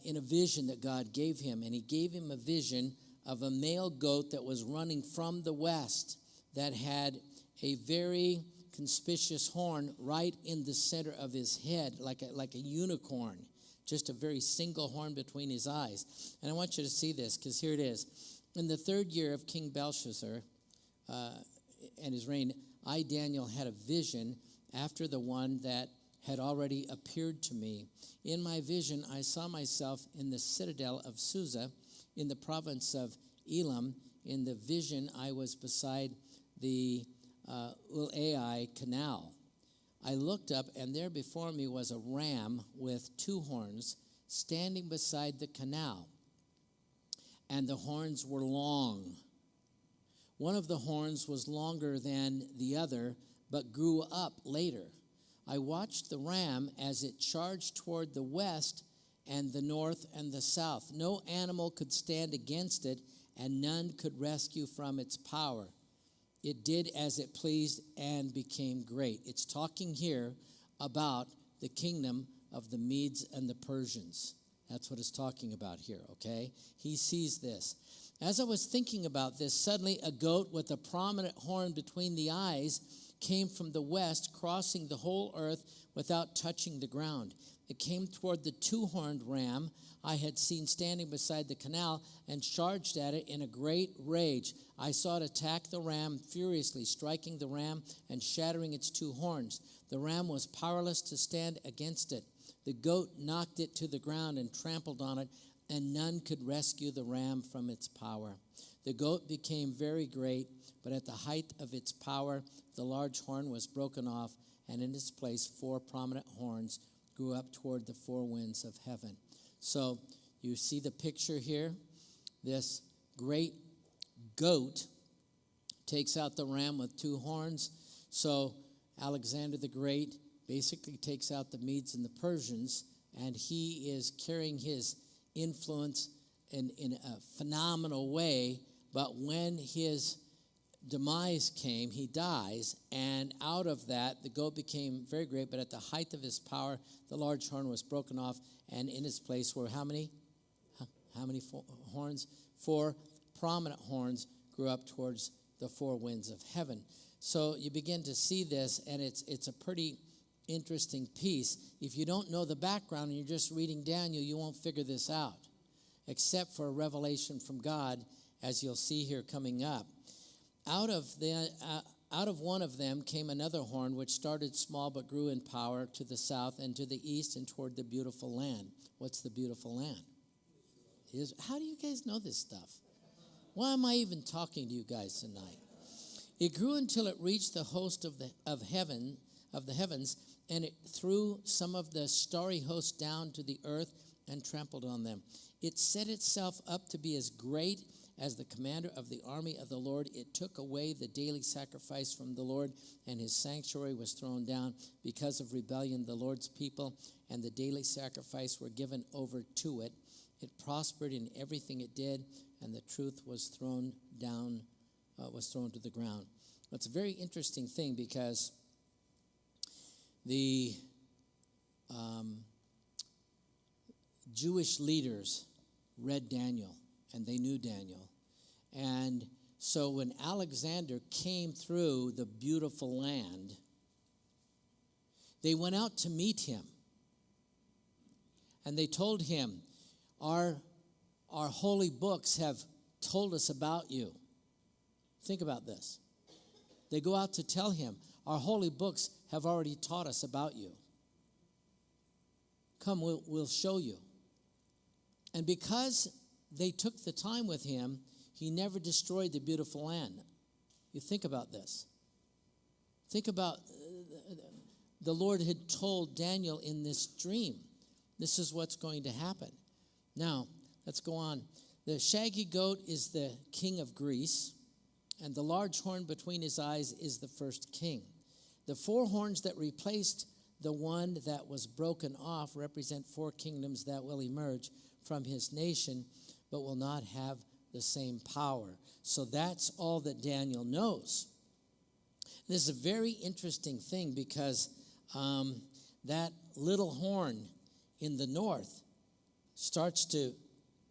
in a vision that God gave him. And he gave him a vision of a male goat that was running from the west that had a very conspicuous horn right in the center of his head, like a unicorn, just a very single horn between his eyes. And I want you to see this, because here it is. In the 3rd year of King Belshazzar and his reign, I, Daniel, had a vision after the one that had already appeared to me. In my vision, I saw myself in the citadel of Susa, in the province of Elam. In the vision, I was beside the Ulai Canal. I looked up, and there before me was a ram with 2 horns standing beside the canal, and the horns were long. One of the horns was longer than the other, but grew up later. I watched the ram as it charged toward the west and the north and the south. No animal could stand against it, and none could rescue from its power. It did as it pleased and became great. It's talking here about the kingdom of the Medes and the Persians. That's what it's talking about here, okay? He sees this. As I was thinking about this, suddenly a goat with a prominent horn between the eyes came from the west, crossing the whole earth without touching the ground. It came toward the 2-horned ram I had seen standing beside the canal and charged at it in a great rage. I saw it attack the ram furiously, striking the ram and shattering its 2 horns. The ram was powerless to stand against it. The goat knocked it to the ground and trampled on it, and none could rescue the ram from its power. The goat became very great, but at the height of its power, the large horn was broken off, and in its place 4 prominent horns grew up toward the 4 winds of heaven. So you see the picture here. This great goat takes out the ram with 2 horns. So Alexander the Great basically takes out the Medes and the Persians, and he is carrying his influence in a phenomenal way. But when his demise came, he dies, and out of that, the goat became very great, but at the height of his power, the large horn was broken off, and in its place were how many? Horns? 4 prominent horns grew up towards the 4 winds of heaven. So you begin to see this, and it's a pretty interesting piece. If you don't know the background and you're just reading Daniel, you won't figure this out, except for a revelation from God, as you'll see here coming up. Out of out of one of them came another horn, which started small but grew in power to the south and to the east and toward the beautiful land. What's the beautiful land? How do you guys know this stuff? Why am I even talking to you guys tonight? It grew until it reached the host of the heavens, and it threw some of the starry host down to the earth and trampled on them. It set itself up to be as great as the commander of the army of the Lord. It took away the daily sacrifice from the Lord, and his sanctuary was thrown down because of rebellion. The Lord's people and the daily sacrifice were given over to it. It prospered in everything it did, and the truth was thrown down, to the ground. It's a very interesting thing because the Jewish leaders read Daniel, and they knew Daniel. And so when Alexander came through the beautiful land, they went out to meet him. And they told him, our holy books have told us about you. Think about this. They go out to tell him, our holy books have already taught us about you. Come, we'll show you. And because they took the time with him, he never destroyed the beautiful land. You think about this. Think about the Lord had told Daniel in this dream, this is what's going to happen. Now, let's go on. The shaggy goat is the king of Greece, and the large horn between his eyes is the first king. The four horns that replaced the one that was broken off represent four kingdoms that will emerge from his nation, but will not have the same power. So that's all that Daniel knows. This is a very interesting thing because that little horn in the north starts to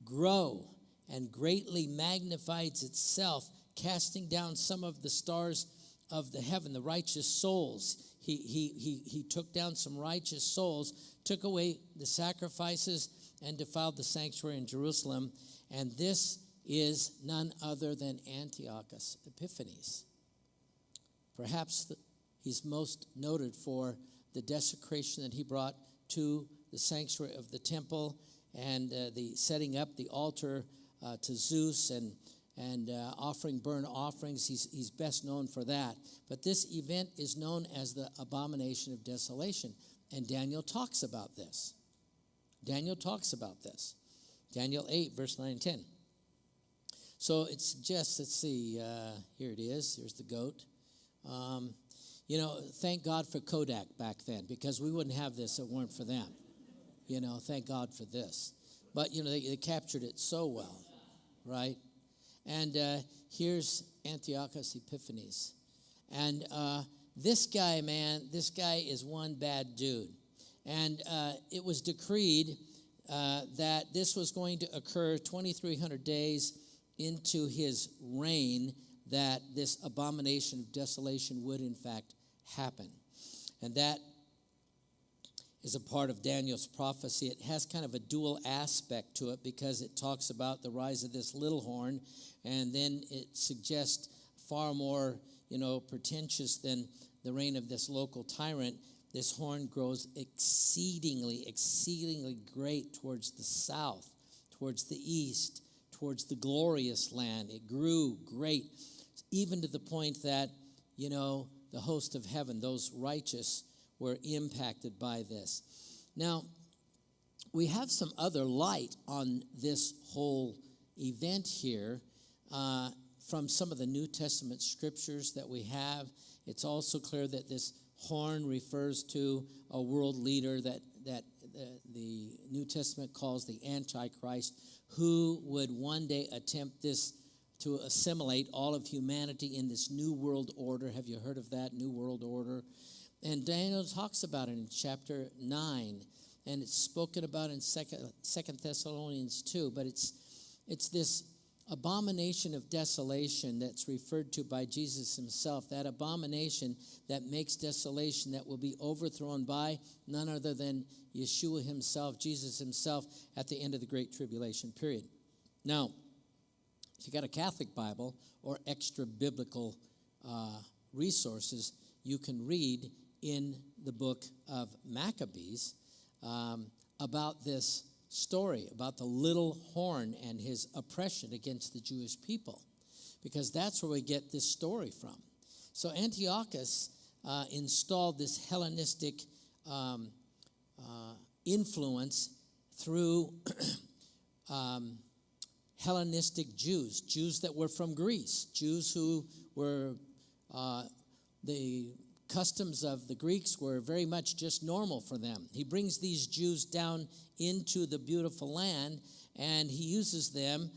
grow and greatly magnifies itself, casting down some of the stars of the heaven, the righteous souls. He took down some righteous souls, took away the sacrifices, and defiled the sanctuary in Jerusalem. And this is none other than Antiochus Epiphanes. Perhaps he's most noted for the desecration that he brought to the sanctuary of the temple and the setting up the altar to Zeus and offering burnt offerings. He's best known for that. But this event is known as the abomination of desolation. And Daniel talks about this. Daniel 8, verse 9 and 10. So it's just, let's see, here it is. Here's the goat. Thank God for Kodak back then, because we wouldn't have this if it weren't for them. Thank God for this. But, they captured it so well, right? And here's Antiochus Epiphanes. And this guy is one bad dude. And it was decreed that this was going to occur 2,300 days into his reign, that this abomination of desolation would in fact happen. And that is a part of Daniel's prophecy. It has kind of a dual aspect to it because it talks about the rise of this little horn, and then it suggests far more, pretentious than the reign of this local tyrant. This horn grows exceedingly great towards the south, towards the east, towards the glorious land. It grew great, even to the point that, the host of heaven, those righteous, were impacted by this. Now, we have some other light on this whole event here from some of the New Testament scriptures that we have. It's also clear that this horn refers to a world leader that the New Testament calls the Antichrist, who would one day attempt to assimilate all of humanity in this new world order. Have you heard of that new world order? And Daniel talks about it in chapter 9, and it's spoken about in Second Thessalonians 2. But it's this abomination of desolation that's referred to by Jesus himself, that abomination that makes desolation, that will be overthrown by none other than Yeshua himself, Jesus himself, at the end of the Great Tribulation period. Now, if you got a Catholic Bible or extra biblical resources, you can read in the book of Maccabees about this story, about the little horn and his oppression against the Jewish people, because that's where we get this story from. So Antiochus installed this Hellenistic influence through Hellenistic Jews that were from Greece, Jews who were, the customs of the Greeks were very much just normal for them. He brings these Jews down into the beautiful land, and he uses them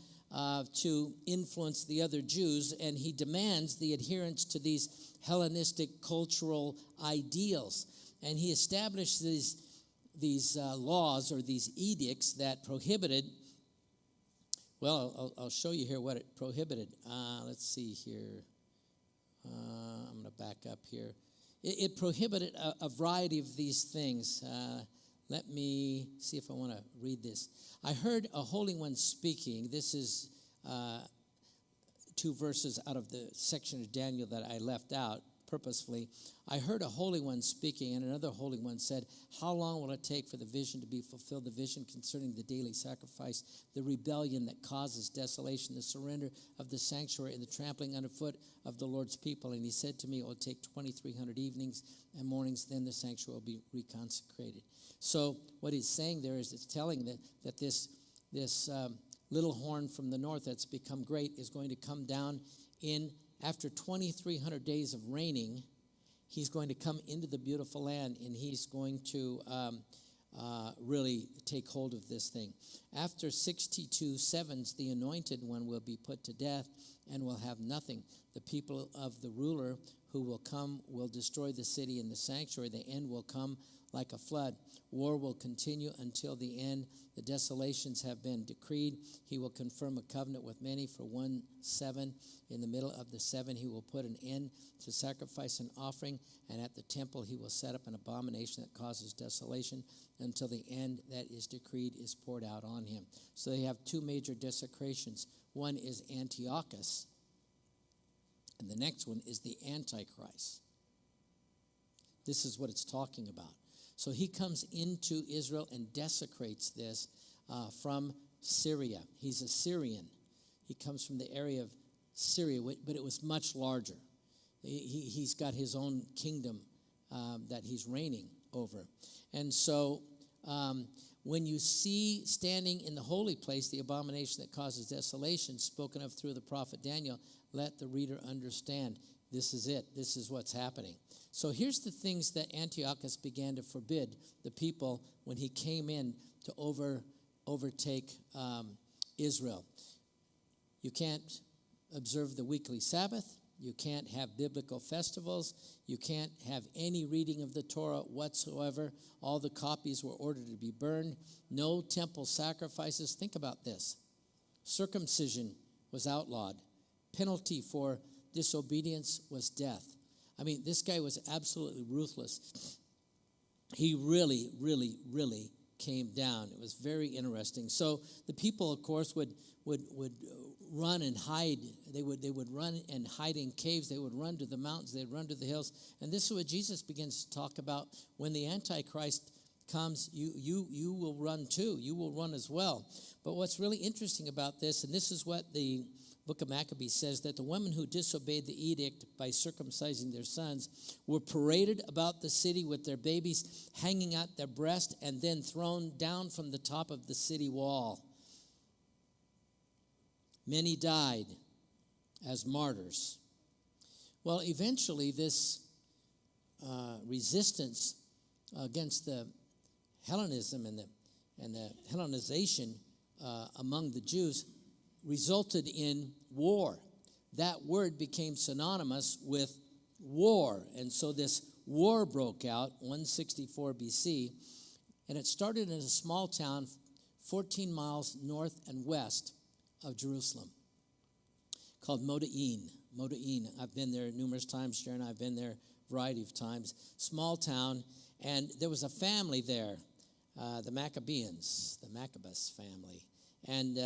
to influence the other Jews, and he demands the adherence to these Hellenistic cultural ideals. And he established these laws or these edicts that prohibited, well, I'll show you here what it prohibited. Let's see here. I'm going to back up here. It prohibited a variety of these things. Let me see if I want to read this. I heard a Holy One speaking. This is 2 verses out of the section of Daniel that I left out purposefully. I heard a Holy One speaking, and another Holy One said, "How long will it take for the vision to be fulfilled, the vision concerning the daily sacrifice, the rebellion that causes desolation, the surrender of the sanctuary, and the trampling underfoot of the Lord's people?" And he said to me, "It will take 2,300 evenings and mornings, then the sanctuary will be reconsecrated." So what he's saying there is it's telling that this little horn from the north that's become great is going to come down in after 2,300 days of reigning. He's going to come into the beautiful land, and he's going to really take hold of this thing. After 62 sevens, the anointed one will be put to death and will have nothing. The people of the ruler who will come will destroy the city and the sanctuary. The end will come like a flood. War will continue until the end. The desolations have been decreed. He will confirm a covenant with many for 1 7. In the middle of the 7, he will put an end to sacrifice and offering, and at the temple he will set up an abomination that causes desolation until the end that is decreed is poured out on him. So they have 2 major desecrations. One is Antiochus, and the next one is the Antichrist. This is what it's talking about. So he comes into Israel and desecrates this from Syria. He's a Syrian. He comes from the area of Syria, but it was much larger. He's got his own kingdom that he's reigning over. And so when you see standing in the holy place the abomination that causes desolation spoken of through the prophet Daniel, let the reader understand. This is it. This is what's happening. So here's the things that Antiochus began to forbid the people when he came in to overtake Israel. You can't observe the weekly Sabbath. You can't have biblical festivals. You can't have any reading of the Torah whatsoever. All the copies were ordered to be burned. No temple sacrifices. Think about this. Circumcision was outlawed. Penalty for disobedience was death. I mean, this guy was absolutely ruthless. He really, really, really came down. It was very interesting. So the people, of course, would run and hide. They would run and hide in caves. They would run to the mountains. They'd run to the hills. And this is what Jesus begins to talk about. When the Antichrist comes, you will run too. You will run as well. But what's really interesting about this, and this is what the book of Maccabees says, that the women who disobeyed the edict by circumcising their sons were paraded about the city with their babies hanging out their breast and then thrown down from the top of the city wall. Many died as martyrs. Well, eventually this resistance against the Hellenism and the Hellenization among the Jews resulted in war. That word became synonymous with war. And so this war broke out 164 BC, and it started in a small town 14 miles north and west of Jerusalem called Modain. I've been there numerous times. Sharon and I have been there a variety of times. Small town, and there was a family there, the Maccabees family. And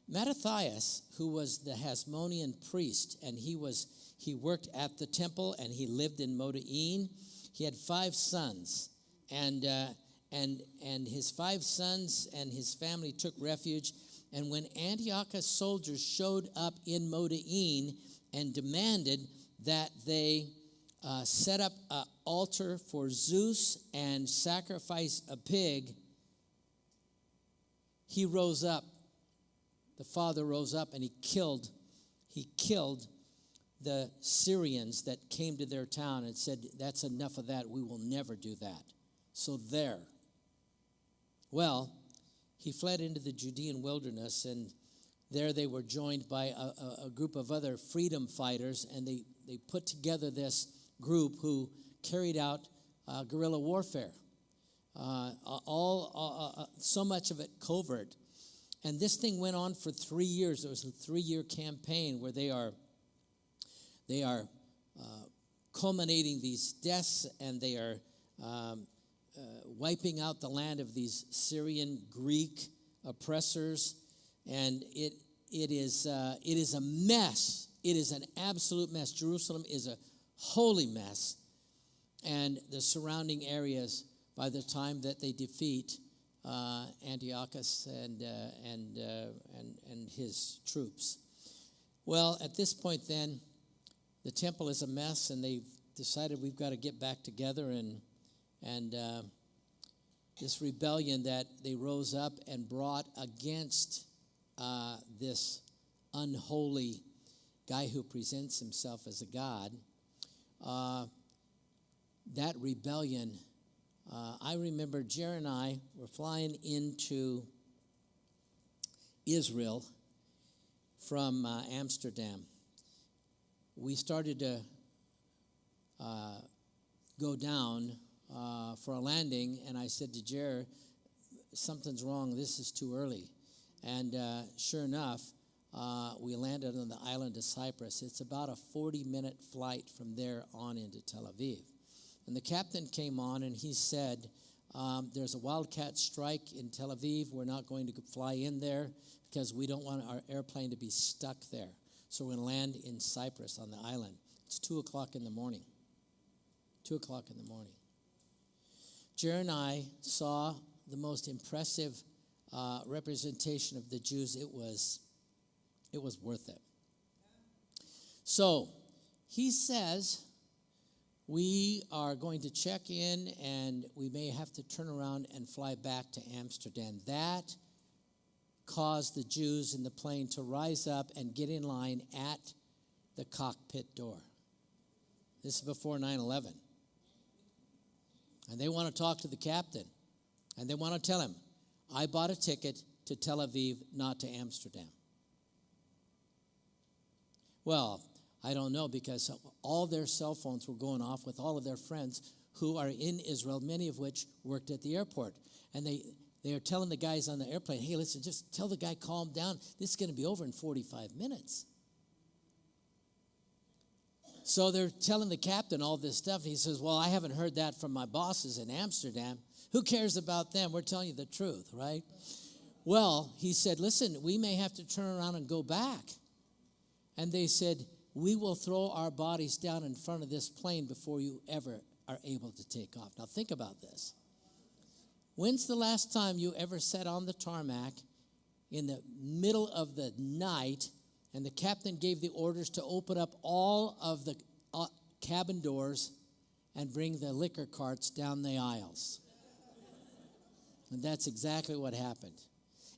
Mattathias, who was the Hasmonean priest, and he worked at the temple, and he lived in Modi'in. He had 5 sons, and his 5 sons and his family took refuge. And when Antiochus soldiers showed up in Modi'in and demanded that they set up an altar for Zeus and sacrifice a pig, he rose up. The father rose up and he killed the Syrians that came to their town and said, that's enough of that. We will never do that. So there. Well, he fled into the Judean wilderness, and there they were joined by a group of other freedom fighters, and they put together this group who carried out guerrilla warfare. So much of it covert. And this thing went on for 3 years. It was a 3-year campaign where they are culminating these deaths, and they are wiping out the land of these Syrian Greek oppressors. And it is a mess. It is an absolute mess. Jerusalem is a holy mess, and the surrounding areas, by the time that they defeat Antiochus and his troops. Well, at this point then, the temple is a mess, and they've decided we've got to get back together, and this rebellion that they rose up and brought against this unholy guy who presents himself as a god, that rebellion, I remember Jerry and I were flying into Israel from Amsterdam. We started to go down for a landing, and I said to Jerry, something's wrong, this is too early. And sure enough, we landed on the island of Cyprus. It's about a 40-minute flight from there on into Tel Aviv. And the captain came on, and he said, there's a wildcat strike in Tel Aviv. We're not going to fly in there because we don't want our airplane to be stuck there. So we're going to land in Cyprus on the island. It's 2 o'clock in the morning. 2 o'clock in the morning. Jerry and I saw the most impressive representation of the Jews. It was worth it. So he says, we are going to check in, and we may have to turn around and fly back to Amsterdam. That caused the Jews in the plane to rise up and get in line at the cockpit door. This is before 9/11. And they want to talk to the captain. And they want to tell him, I bought a ticket to Tel Aviv, not to Amsterdam. Well, I don't know, because all their cell phones were going off with all of their friends who are in Israel, many of which worked at the airport. And they are telling the guys on the airplane, hey, listen, just tell the guy, calm down. This is going to be over in 45 minutes. So they're telling the captain all this stuff. He says, well, I haven't heard that from my bosses in Amsterdam. Who cares about them? We're telling you the truth, right? Well, he said, listen, we may have to turn around and go back. And they said, we will throw our bodies down in front of this plane before you ever are able to take off. Now think about this. When's the last time you ever sat on the tarmac in the middle of the night and the captain gave the orders to open up all of the cabin doors and bring the liquor carts down the aisles? And that's exactly what happened.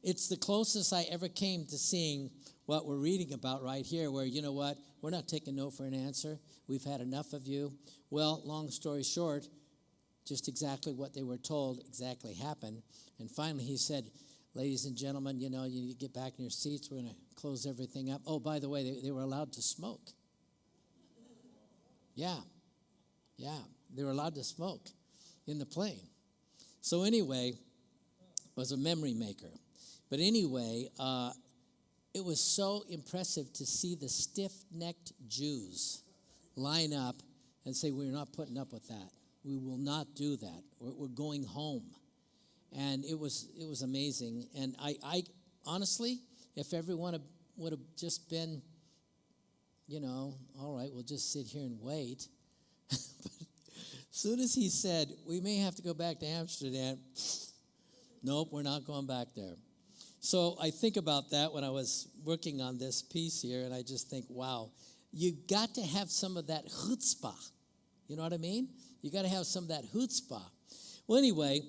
It's the closest I ever came to seeing what we're reading about right here, where, you know what, we're not taking no for an answer. We've had enough of you. Well, long story short, just exactly what they were told exactly happened. And finally he said, ladies and gentlemen, you need to get back in your seats. We're going to close everything up. Oh, by the way, they were allowed to smoke. Yeah, they were allowed to smoke in the plane. So anyway, it was a memory maker. But anyway, it was so impressive to see the stiff-necked Jews line up and say, we're not putting up with that. We will not do that. We're going home. And it was amazing. And I honestly, if everyone would have just been, all right, we'll just sit here and wait. But as soon as he said, we may have to go back to Amsterdam, nope, we're not going back there. So I think about that when I was working on this piece here, and I just think, wow, you got to have some of that chutzpah. You know what I mean? You got to have some of that chutzpah. Well, anyway,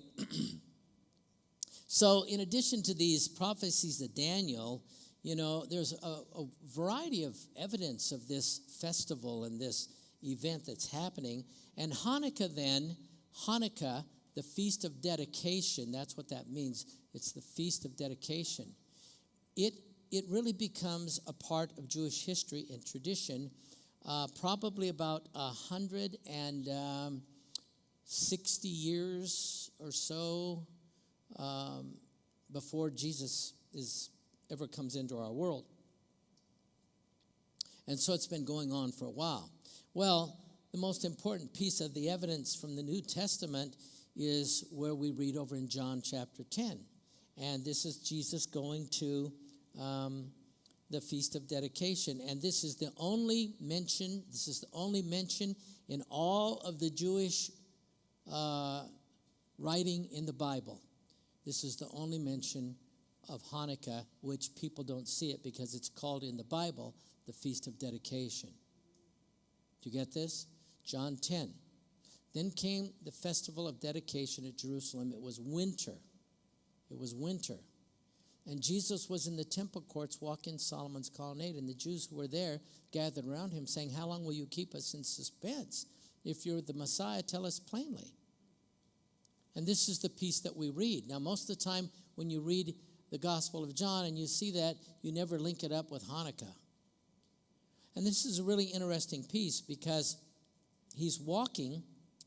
so in addition to these prophecies of Daniel, there's a variety of evidence of this festival and this event that's happening. And Hanukkah, the Feast of Dedication, that's what that means. It's the Feast of Dedication. It really becomes a part of Jewish history and tradition, probably about 160 years or so before Jesus ever comes into our world. And so it's been going on for a while. Well, the most important piece of the evidence from the New Testament is where we read over in John chapter 10. And this is Jesus going to the Feast of Dedication. And this is the only mention in all of the Jewish writing in the Bible. This is the only mention of Hanukkah, which people don't see it because it's called in the Bible the Feast of Dedication. Do you get this? John 10. Then came the festival of dedication at Jerusalem. It was winter. And Jesus was in the temple courts walking Solomon's colonnade, and the Jews who were there gathered around him, saying, how long will you keep us in suspense? If you're the Messiah, tell us plainly. And this is the piece that we read. Now, most of the time when you read the Gospel of John and you see that, you never link it up with Hanukkah. And this is a really interesting piece because he's walking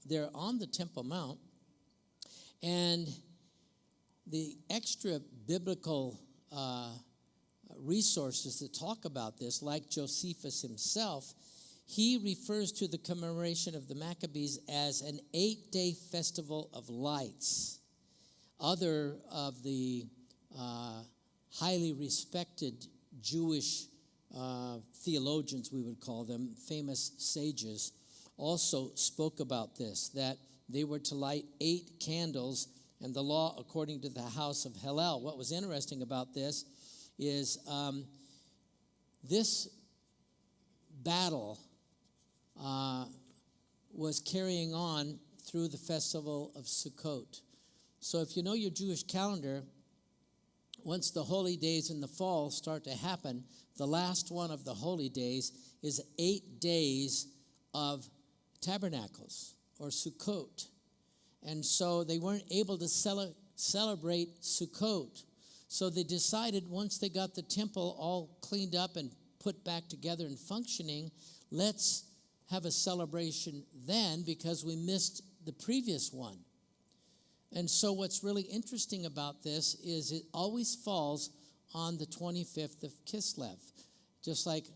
there on the Temple Mount, and the extra biblical resources that talk about this, like Josephus himself, he refers to the commemoration of the Maccabees as an 8-day festival of lights. Other of the highly respected Jewish theologians, we would call them, famous sages, also spoke about this, that they were to light 8 candles, and the law according to the house of Hillel. What was interesting about this is this battle was carrying on through the festival of Sukkot. So if you know your Jewish calendar, once the holy days in the fall start to happen, the last one of the holy days is 8 days of tabernacles or Sukkot. And so they weren't able to celebrate Sukkot. So they decided once they got the temple all cleaned up and put back together and functioning, let's have a celebration then because we missed the previous one. And so what's really interesting about this is it always falls on the 25th of Kislev. Just like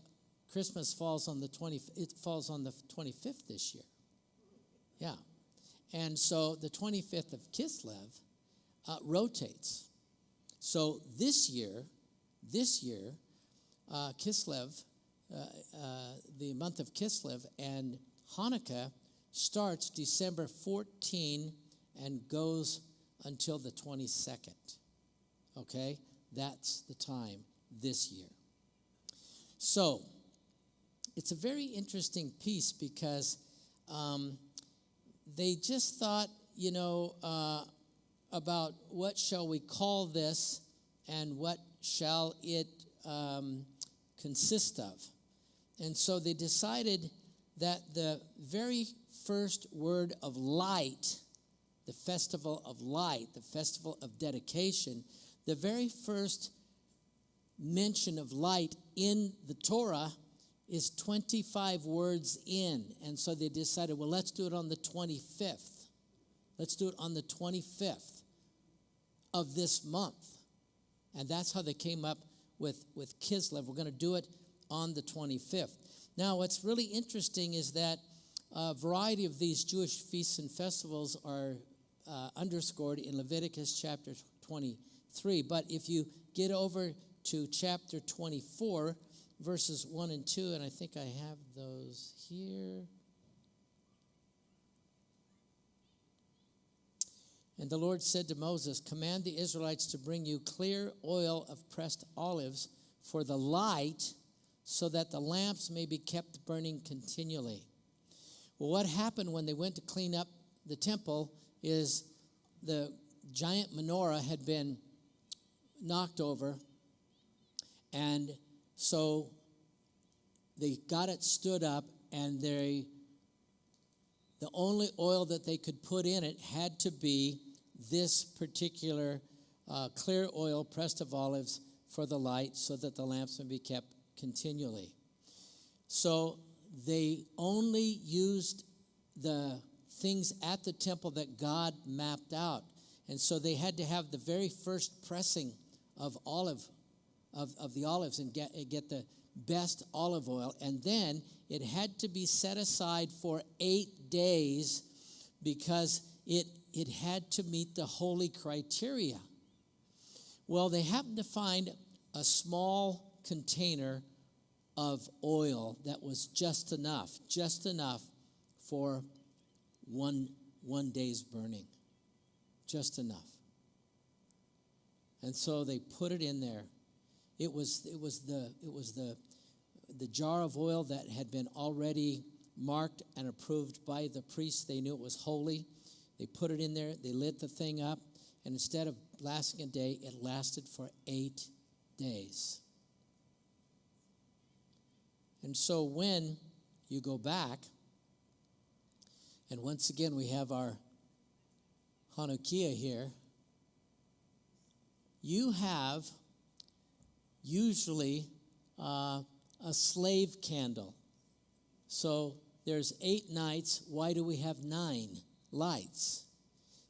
Christmas falls on the 25th this year. Yeah. And so the 25th of Kislev rotates. So this year, Kislev, the month of Kislev, and Hanukkah starts December 14 and goes until the 22nd. Okay? That's the time this year. So, it's a very interesting piece because they just thought, about what shall we call this and what shall it consist of. And so they decided that the very first word of light, the festival of light, the festival of dedication, the very first mention of light in the Torah is 25 words in. And so they decided, well, let's do it on the 25th. Let's do it on the 25th of this month. And that's how they came up with Kislev. We're going to do it on the 25th. Now, what's really interesting is that a variety of these Jewish feasts and festivals are underscored in Leviticus chapter 23. But if you get over to chapter 24, verses 1 and 2, and I think I have those here. And the Lord said to Moses, command the Israelites to bring you clear oil of pressed olives for the light, so that the lamps may be kept burning continually. Well, what happened when they went to clean up the temple is the giant menorah had been knocked over, and so they got it stood up, and the only oil that they could put in it had to be this particular clear oil pressed of olives for the light, so that the lamps may be kept continually. So they only used the things at the temple that God mapped out. And so they had to have the very first pressing of the olives and get the best olive oil. And then it had to be set aside for 8 days, because it had to meet the holy criteria. Well, they happened to find a small container of oil that was just enough for one day's burning. Just enough. And so they put it in there. It was the jar of oil that had been already marked and approved by the priests. They knew it was holy. They put it in there. They lit the thing up, and instead of lasting a day, it lasted for 8 days. And so when you go back, and once again we have our Hanukkah here, you have usually a slave candle. So there's 8 nights. Why do we have 9 lights?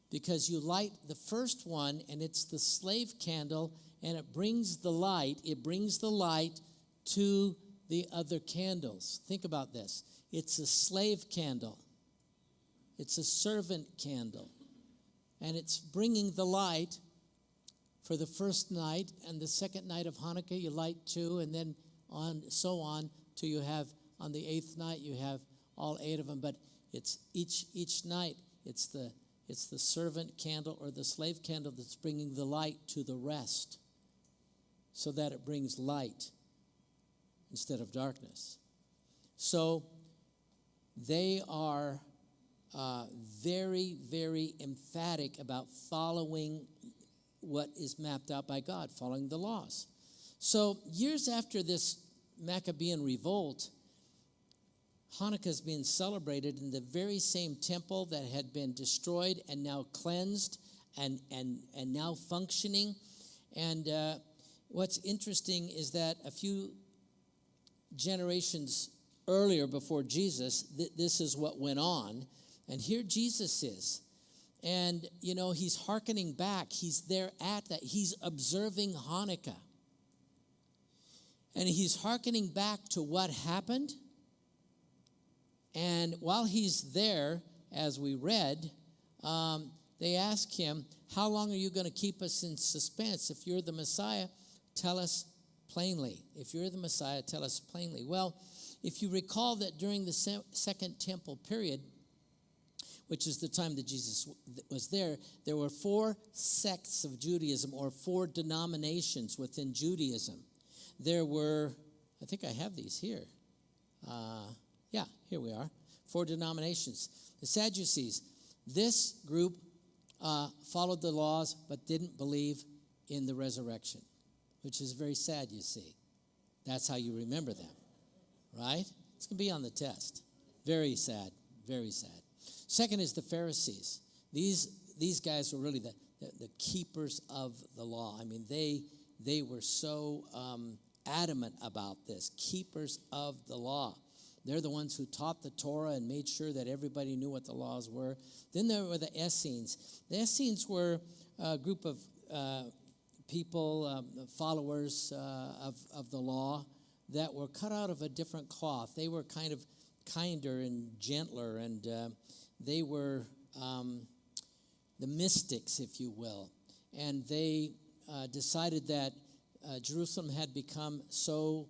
Because you light the first one, and it's the slave candle, and it brings the light to the other candles. Think about this. It's a slave candle. It's a servant candle. And it's bringing the light for the first night, and the second night of Hanukkah you light 2, and then on till you have on the 8th night you have all 8 of them. But it's each night it's the servant candle or the slave candle that's bringing the light to the rest, so that it brings light instead of darkness. So they are very, very emphatic about following what is mapped out by God, following the laws. So years after this Maccabean revolt, Hanukkah is being celebrated in the very same temple that had been destroyed and now cleansed and now functioning. And what's interesting is that a few generations earlier, before Jesus, this is what went on. And here Jesus is. And, he's hearkening back. He's there at that. He's observing Hanukkah. And he's hearkening back to what happened. And while he's there, as we read, they ask him, how long are you going to keep us in suspense? If you're the Messiah, tell us plainly. If you're the Messiah, tell us plainly. Well, if you recall that during the Second Temple period, which is the time that Jesus was there were 4 sects of Judaism, or 4 denominations within Judaism. There were, I think I have these here. Here we are. 4 denominations. The Sadducees. This group followed the laws but didn't believe in the resurrection, which is very sad, you see. That's how you remember them, right? It's going to be on the test. Very sad, very sad. Second is the Pharisees. These guys were really the keepers of the law. I mean, they were so adamant about this, keepers of the law. They're the ones who taught the Torah and made sure that everybody knew what the laws were. Then there were the Essenes. The Essenes were a group of people, followers of the law, that were cut out of a different cloth. They were kind of kinder and gentler, and they were the mystics, if you will. And they decided that Jerusalem had become so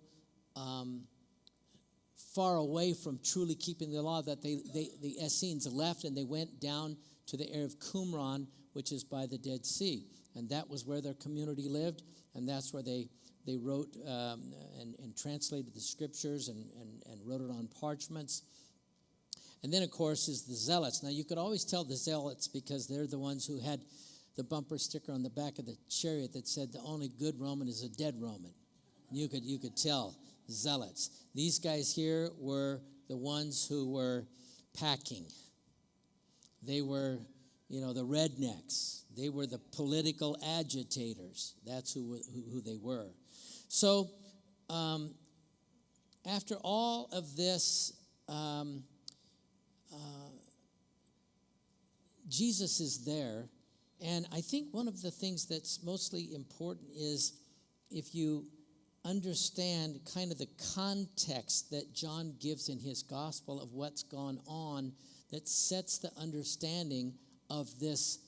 far away from truly keeping the law that the Essenes left and they went down to the area of Qumran, which is by the Dead Sea. And that was where their community lived, and that's where they wrote and translated the scriptures and wrote it on parchments. And then, of course, is the Zealots. Now, you could always tell the Zealots because they're the ones who had the bumper sticker on the back of the chariot that said, the only good Roman is a dead Roman. You could tell, Zealots. These guys here were the ones who were packing. They were, the rednecks. They were the political agitators. That's who they were. So, after all of this, Jesus is there, and I think one of the things that's mostly important is if you understand kind of the context that John gives in his gospel of what's gone on that sets the understanding of this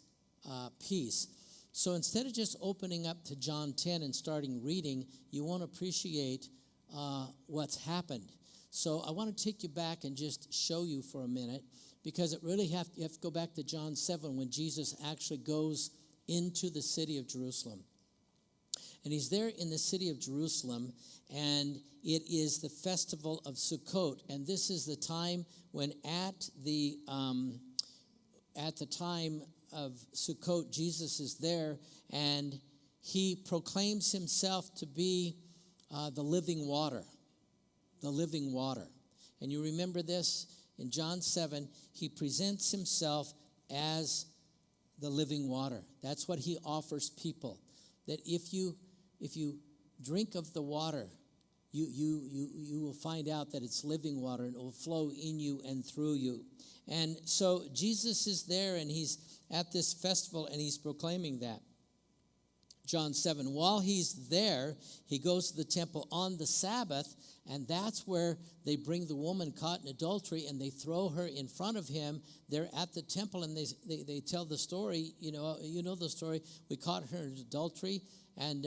piece. So instead of just opening up to John 10 and starting reading, you won't appreciate what's happened. So I want to take you back and just show you for a minute, because you have to go back to John 7 when Jesus actually goes into the city of Jerusalem. And he's there in the city of Jerusalem, and it is the festival of Sukkot. And this is the time when at the time of Sukkot, Jesus is there, and he proclaims himself to be the living water. The living water. And you remember this? In John 7, he presents himself as the living water. That's what he offers people. That if you drink of the water, you will find out that it's living water, and it will flow in you and through you. And so Jesus is there, and he's at this festival, and he's proclaiming that. John 7, while he's there, he goes to the temple on the Sabbath, and that's where they bring the woman caught in adultery, and they throw her in front of him. They're at the temple, and they tell the story. You know the story. We caught her in adultery, and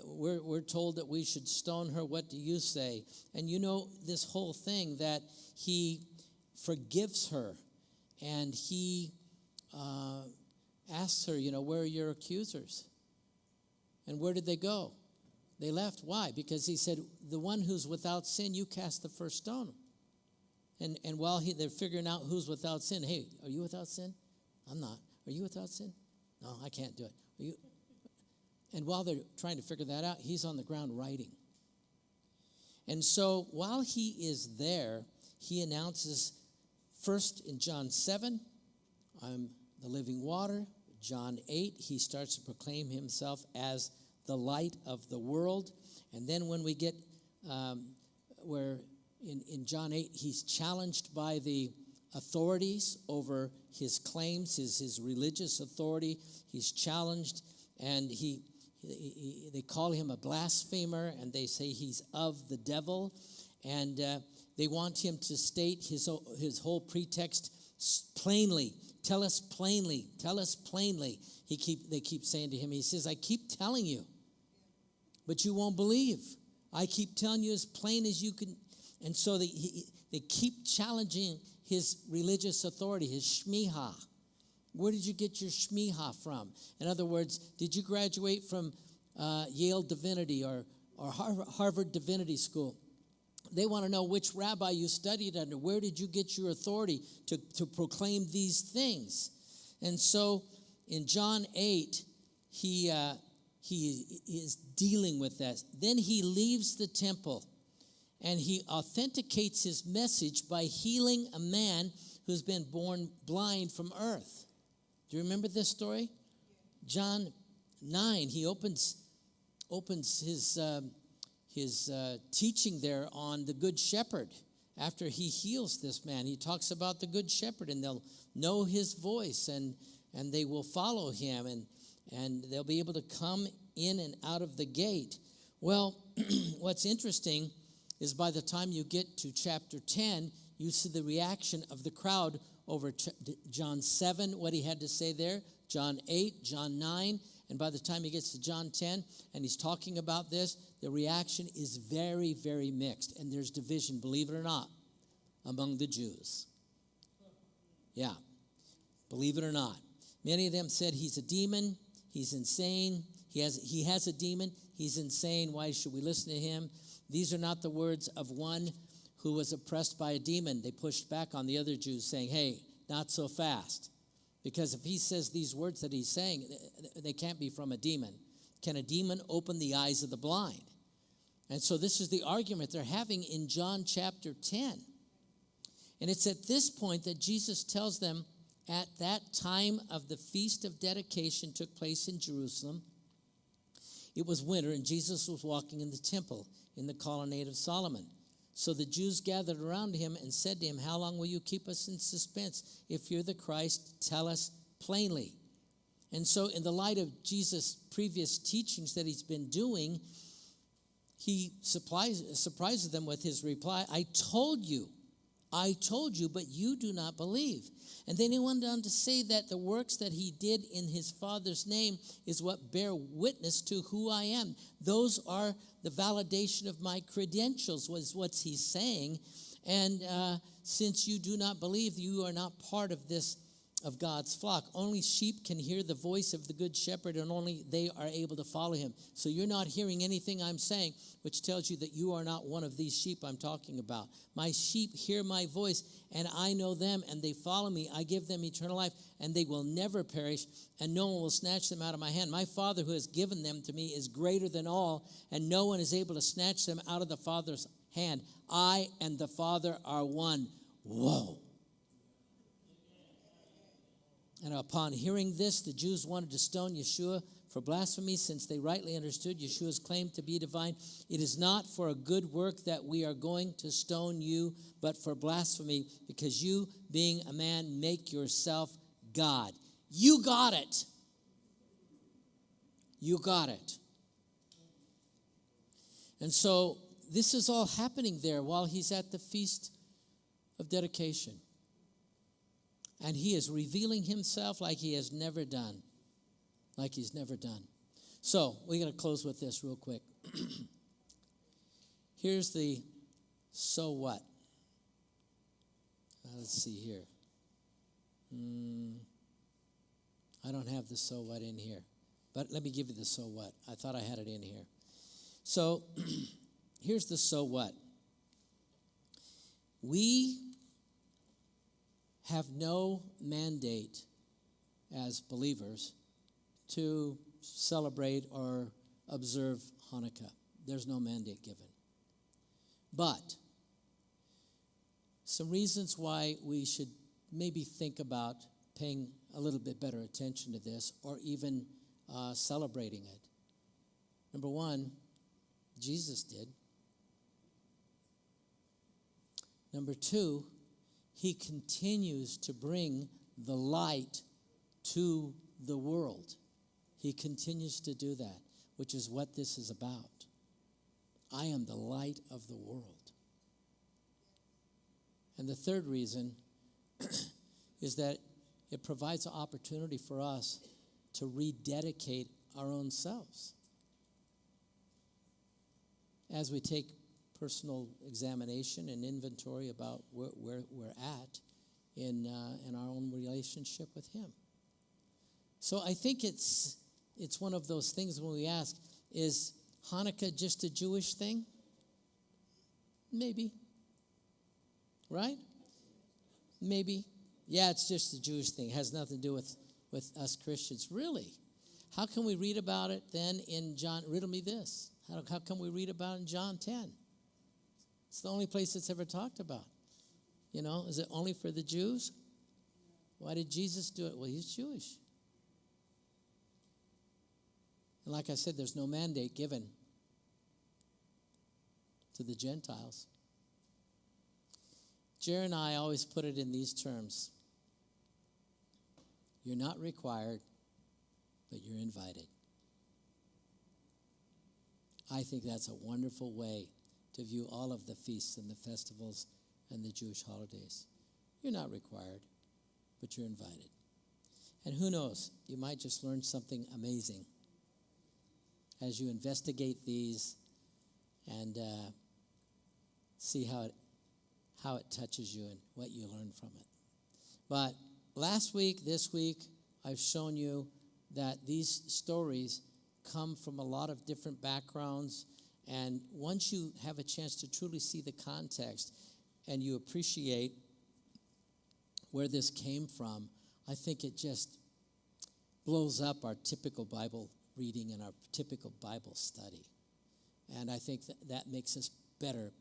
we're told that we should stone her. What do you say? And you know this whole thing that he forgives her, and he asks her, where are your accusers? And where did they go? They left. Why? Because he said, the one who's without sin, you cast the first stone. And while they're figuring out who's without sin, hey, are you without sin? I'm not. Are you without sin? No, I can't do it. Are you? And while they're trying to figure that out, he's on the ground writing. And so while he is there, he announces first in John 7, I'm the living water. John 8, he starts to proclaim himself as the light of the world. And then when we get where in John 8, he's challenged by the authorities over his claims, his religious authority. He's challenged, and they call him a blasphemer, and they say he's of the devil. And they want him to state his whole pretext plainly. Tell us plainly. Tell us plainly. They keep saying to him, he says, I keep telling you, but you won't believe. I keep telling you as plain as you can. And so they keep challenging his religious authority, his shmiha. Where did you get your shmiha from? In other words, did you graduate from Yale Divinity or Harvard Divinity School? They want to know which rabbi you studied under. Where did you get your authority to proclaim these things? And so in John 8, he is dealing with that. Then he leaves the temple, and he authenticates his message by healing a man who's been born blind from birth. Do you remember this story? John 9, he opens his teaching there on the Good Shepherd. After he heals this man, he talks about the Good Shepherd, and they'll know his voice, and they will follow him, and they'll be able to come in and out of the gate. Well, what's interesting is by the time you get to chapter 10, you see the reaction of the crowd over John 7, what he had to say there, John 8, John 9, And by the time he gets to John 10 and he's talking about this, the reaction is very, very mixed. And there's division, believe it or not, among the Jews. Yeah, believe it or not. Many of them said he's a demon, he's insane, he has a demon, he's insane, why should we listen to him? These are not the words of one who was oppressed by a demon. They pushed back on the other Jews saying, hey, not so fast. Because if he says these words that he's saying, they can't be from a demon. Can a demon open the eyes of the blind? And so this is the argument they're having in John chapter 10. And it's at this point that Jesus tells them, at that time of the Feast of Dedication took place in Jerusalem. It was winter, and Jesus was walking in the temple in the colonnade of Solomon. So the Jews gathered around him and said to him, how long will you keep us in suspense? If you're the Christ, tell us plainly. And so in the light of Jesus' previous teachings that he's been doing, he surprises them with his reply, I told you, but you do not believe. And then he went on to say that the works that he did in his Father's name is what bear witness to who I am. Those are the validation of my credentials, was what he's saying. And since you do not believe, you are not part of this, of God's flock. Only sheep can hear the voice of the good shepherd, and only they are able to follow him. So you're not hearing anything I'm saying, which tells you that you are not one of these sheep I'm talking about. My sheep hear my voice, and I know them, and they follow me. I give them eternal life, and they will never perish, and no one will snatch them out of my hand. My Father who has given them to me is greater than all, and no one is able to snatch them out of the Father's hand. I and the Father are one. Whoa. And upon hearing this, the Jews wanted to stone Yeshua for blasphemy, since they rightly understood Yeshua's claim to be divine. It is not for a good work that we are going to stone you, but for blasphemy, because you, being a man, make yourself God. You got it. You got it. And so this is all happening there while he's at the Feast of Dedication. And he is revealing himself like he has never done. Like he's never done. So, we're going to close with this real quick. Here's the so what. Let's see here. I don't have the so what in here. But let me give you the so what. I thought I had it in here. So, here's the so what. We have no mandate as believers to celebrate or observe Hanukkah. There's no mandate given. But some reasons why we should maybe think about paying a little bit better attention to this, or even celebrating it. Number one, Jesus did. Number two, he continues to bring the light to the world. He continues to do that, which is what this is about. I am the light of the world. And the third reason is that it provides an opportunity for us to rededicate our own selves. As we take personal examination and inventory about where we're at in our own relationship with him. So I think it's one of those things when we ask, is Hanukkah just a Jewish thing? Maybe. Right? Maybe. Yeah, it's just a Jewish thing. It has nothing to do with us Christians. Really? How can we read about it then in John? Riddle me this. How can we read about it in John 10? It's the only place it's ever talked about. You know, is it only for the Jews? Why did Jesus do it? Well, he's Jewish. And like I said, there's no mandate given to the Gentiles. Jerry and I always put it in these terms. You're not required, but you're invited. I think that's a wonderful way to view all of the feasts and the festivals and the Jewish holidays. You're not required, but you're invited. And who knows, you might just learn something amazing as you investigate these and see how it touches you and what you learn from it. But last week, this week, I've shown you that these stories come from a lot of different backgrounds, and once you have a chance to truly see the context and you appreciate where this came from, I think it just blows up our typical Bible reading and our typical Bible study. And I think that makes us better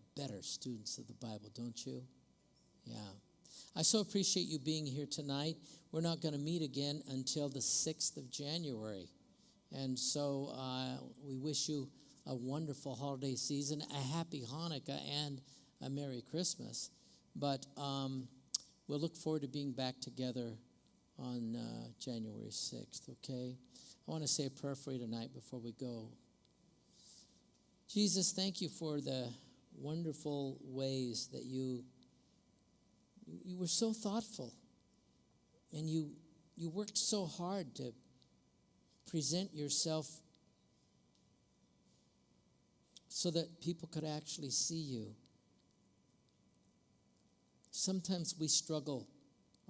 students of the Bible, don't you? Yeah. I so appreciate you being here tonight. We're not going to meet again until the 6th of January. And so we wish you a wonderful holiday season, a happy Hanukkah, and a Merry Christmas. But we'll look forward to being back together on January 6th, okay? I want to say a prayer for you tonight before we go. Jesus, thank you for the wonderful ways that you were so thoughtful, and you worked so hard to present yourself so that people could actually see you. Sometimes we struggle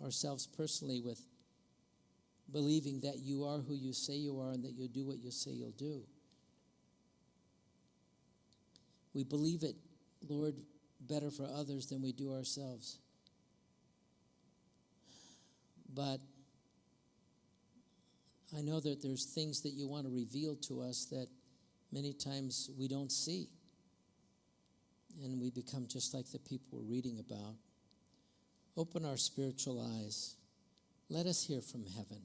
ourselves personally with believing that you are who you say you are and that you'll do what you say you'll do. We believe it, Lord, better for others than we do ourselves. But I know that there's things that you want to reveal to us that many times we don't see. And we become just like the people we're reading about. Open our spiritual eyes. Let us hear from heaven.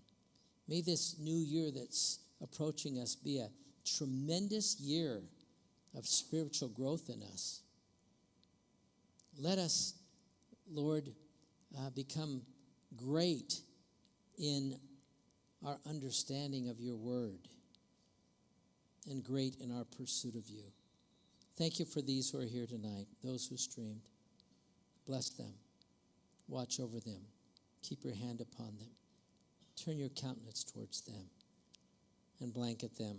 May this new year that's approaching us be a tremendous year of spiritual growth in us. Let us, Lord, become great in our understanding of your word and great in our pursuit of you. Thank you for these who are here tonight, those who streamed. Bless them. Watch over them. Keep your hand upon them. Turn your countenance towards them and blanket them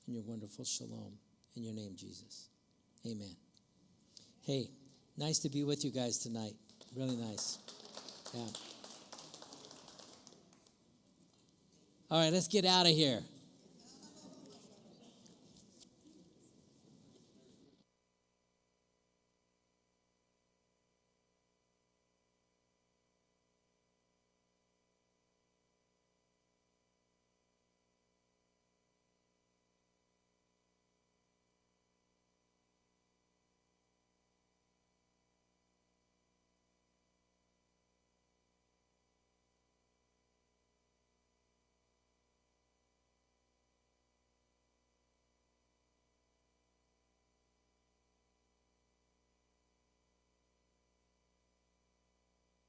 in your wonderful shalom. In your name, Jesus. Amen. Hey, nice to be with you guys tonight. Really nice. Yeah. All right, let's get out of here.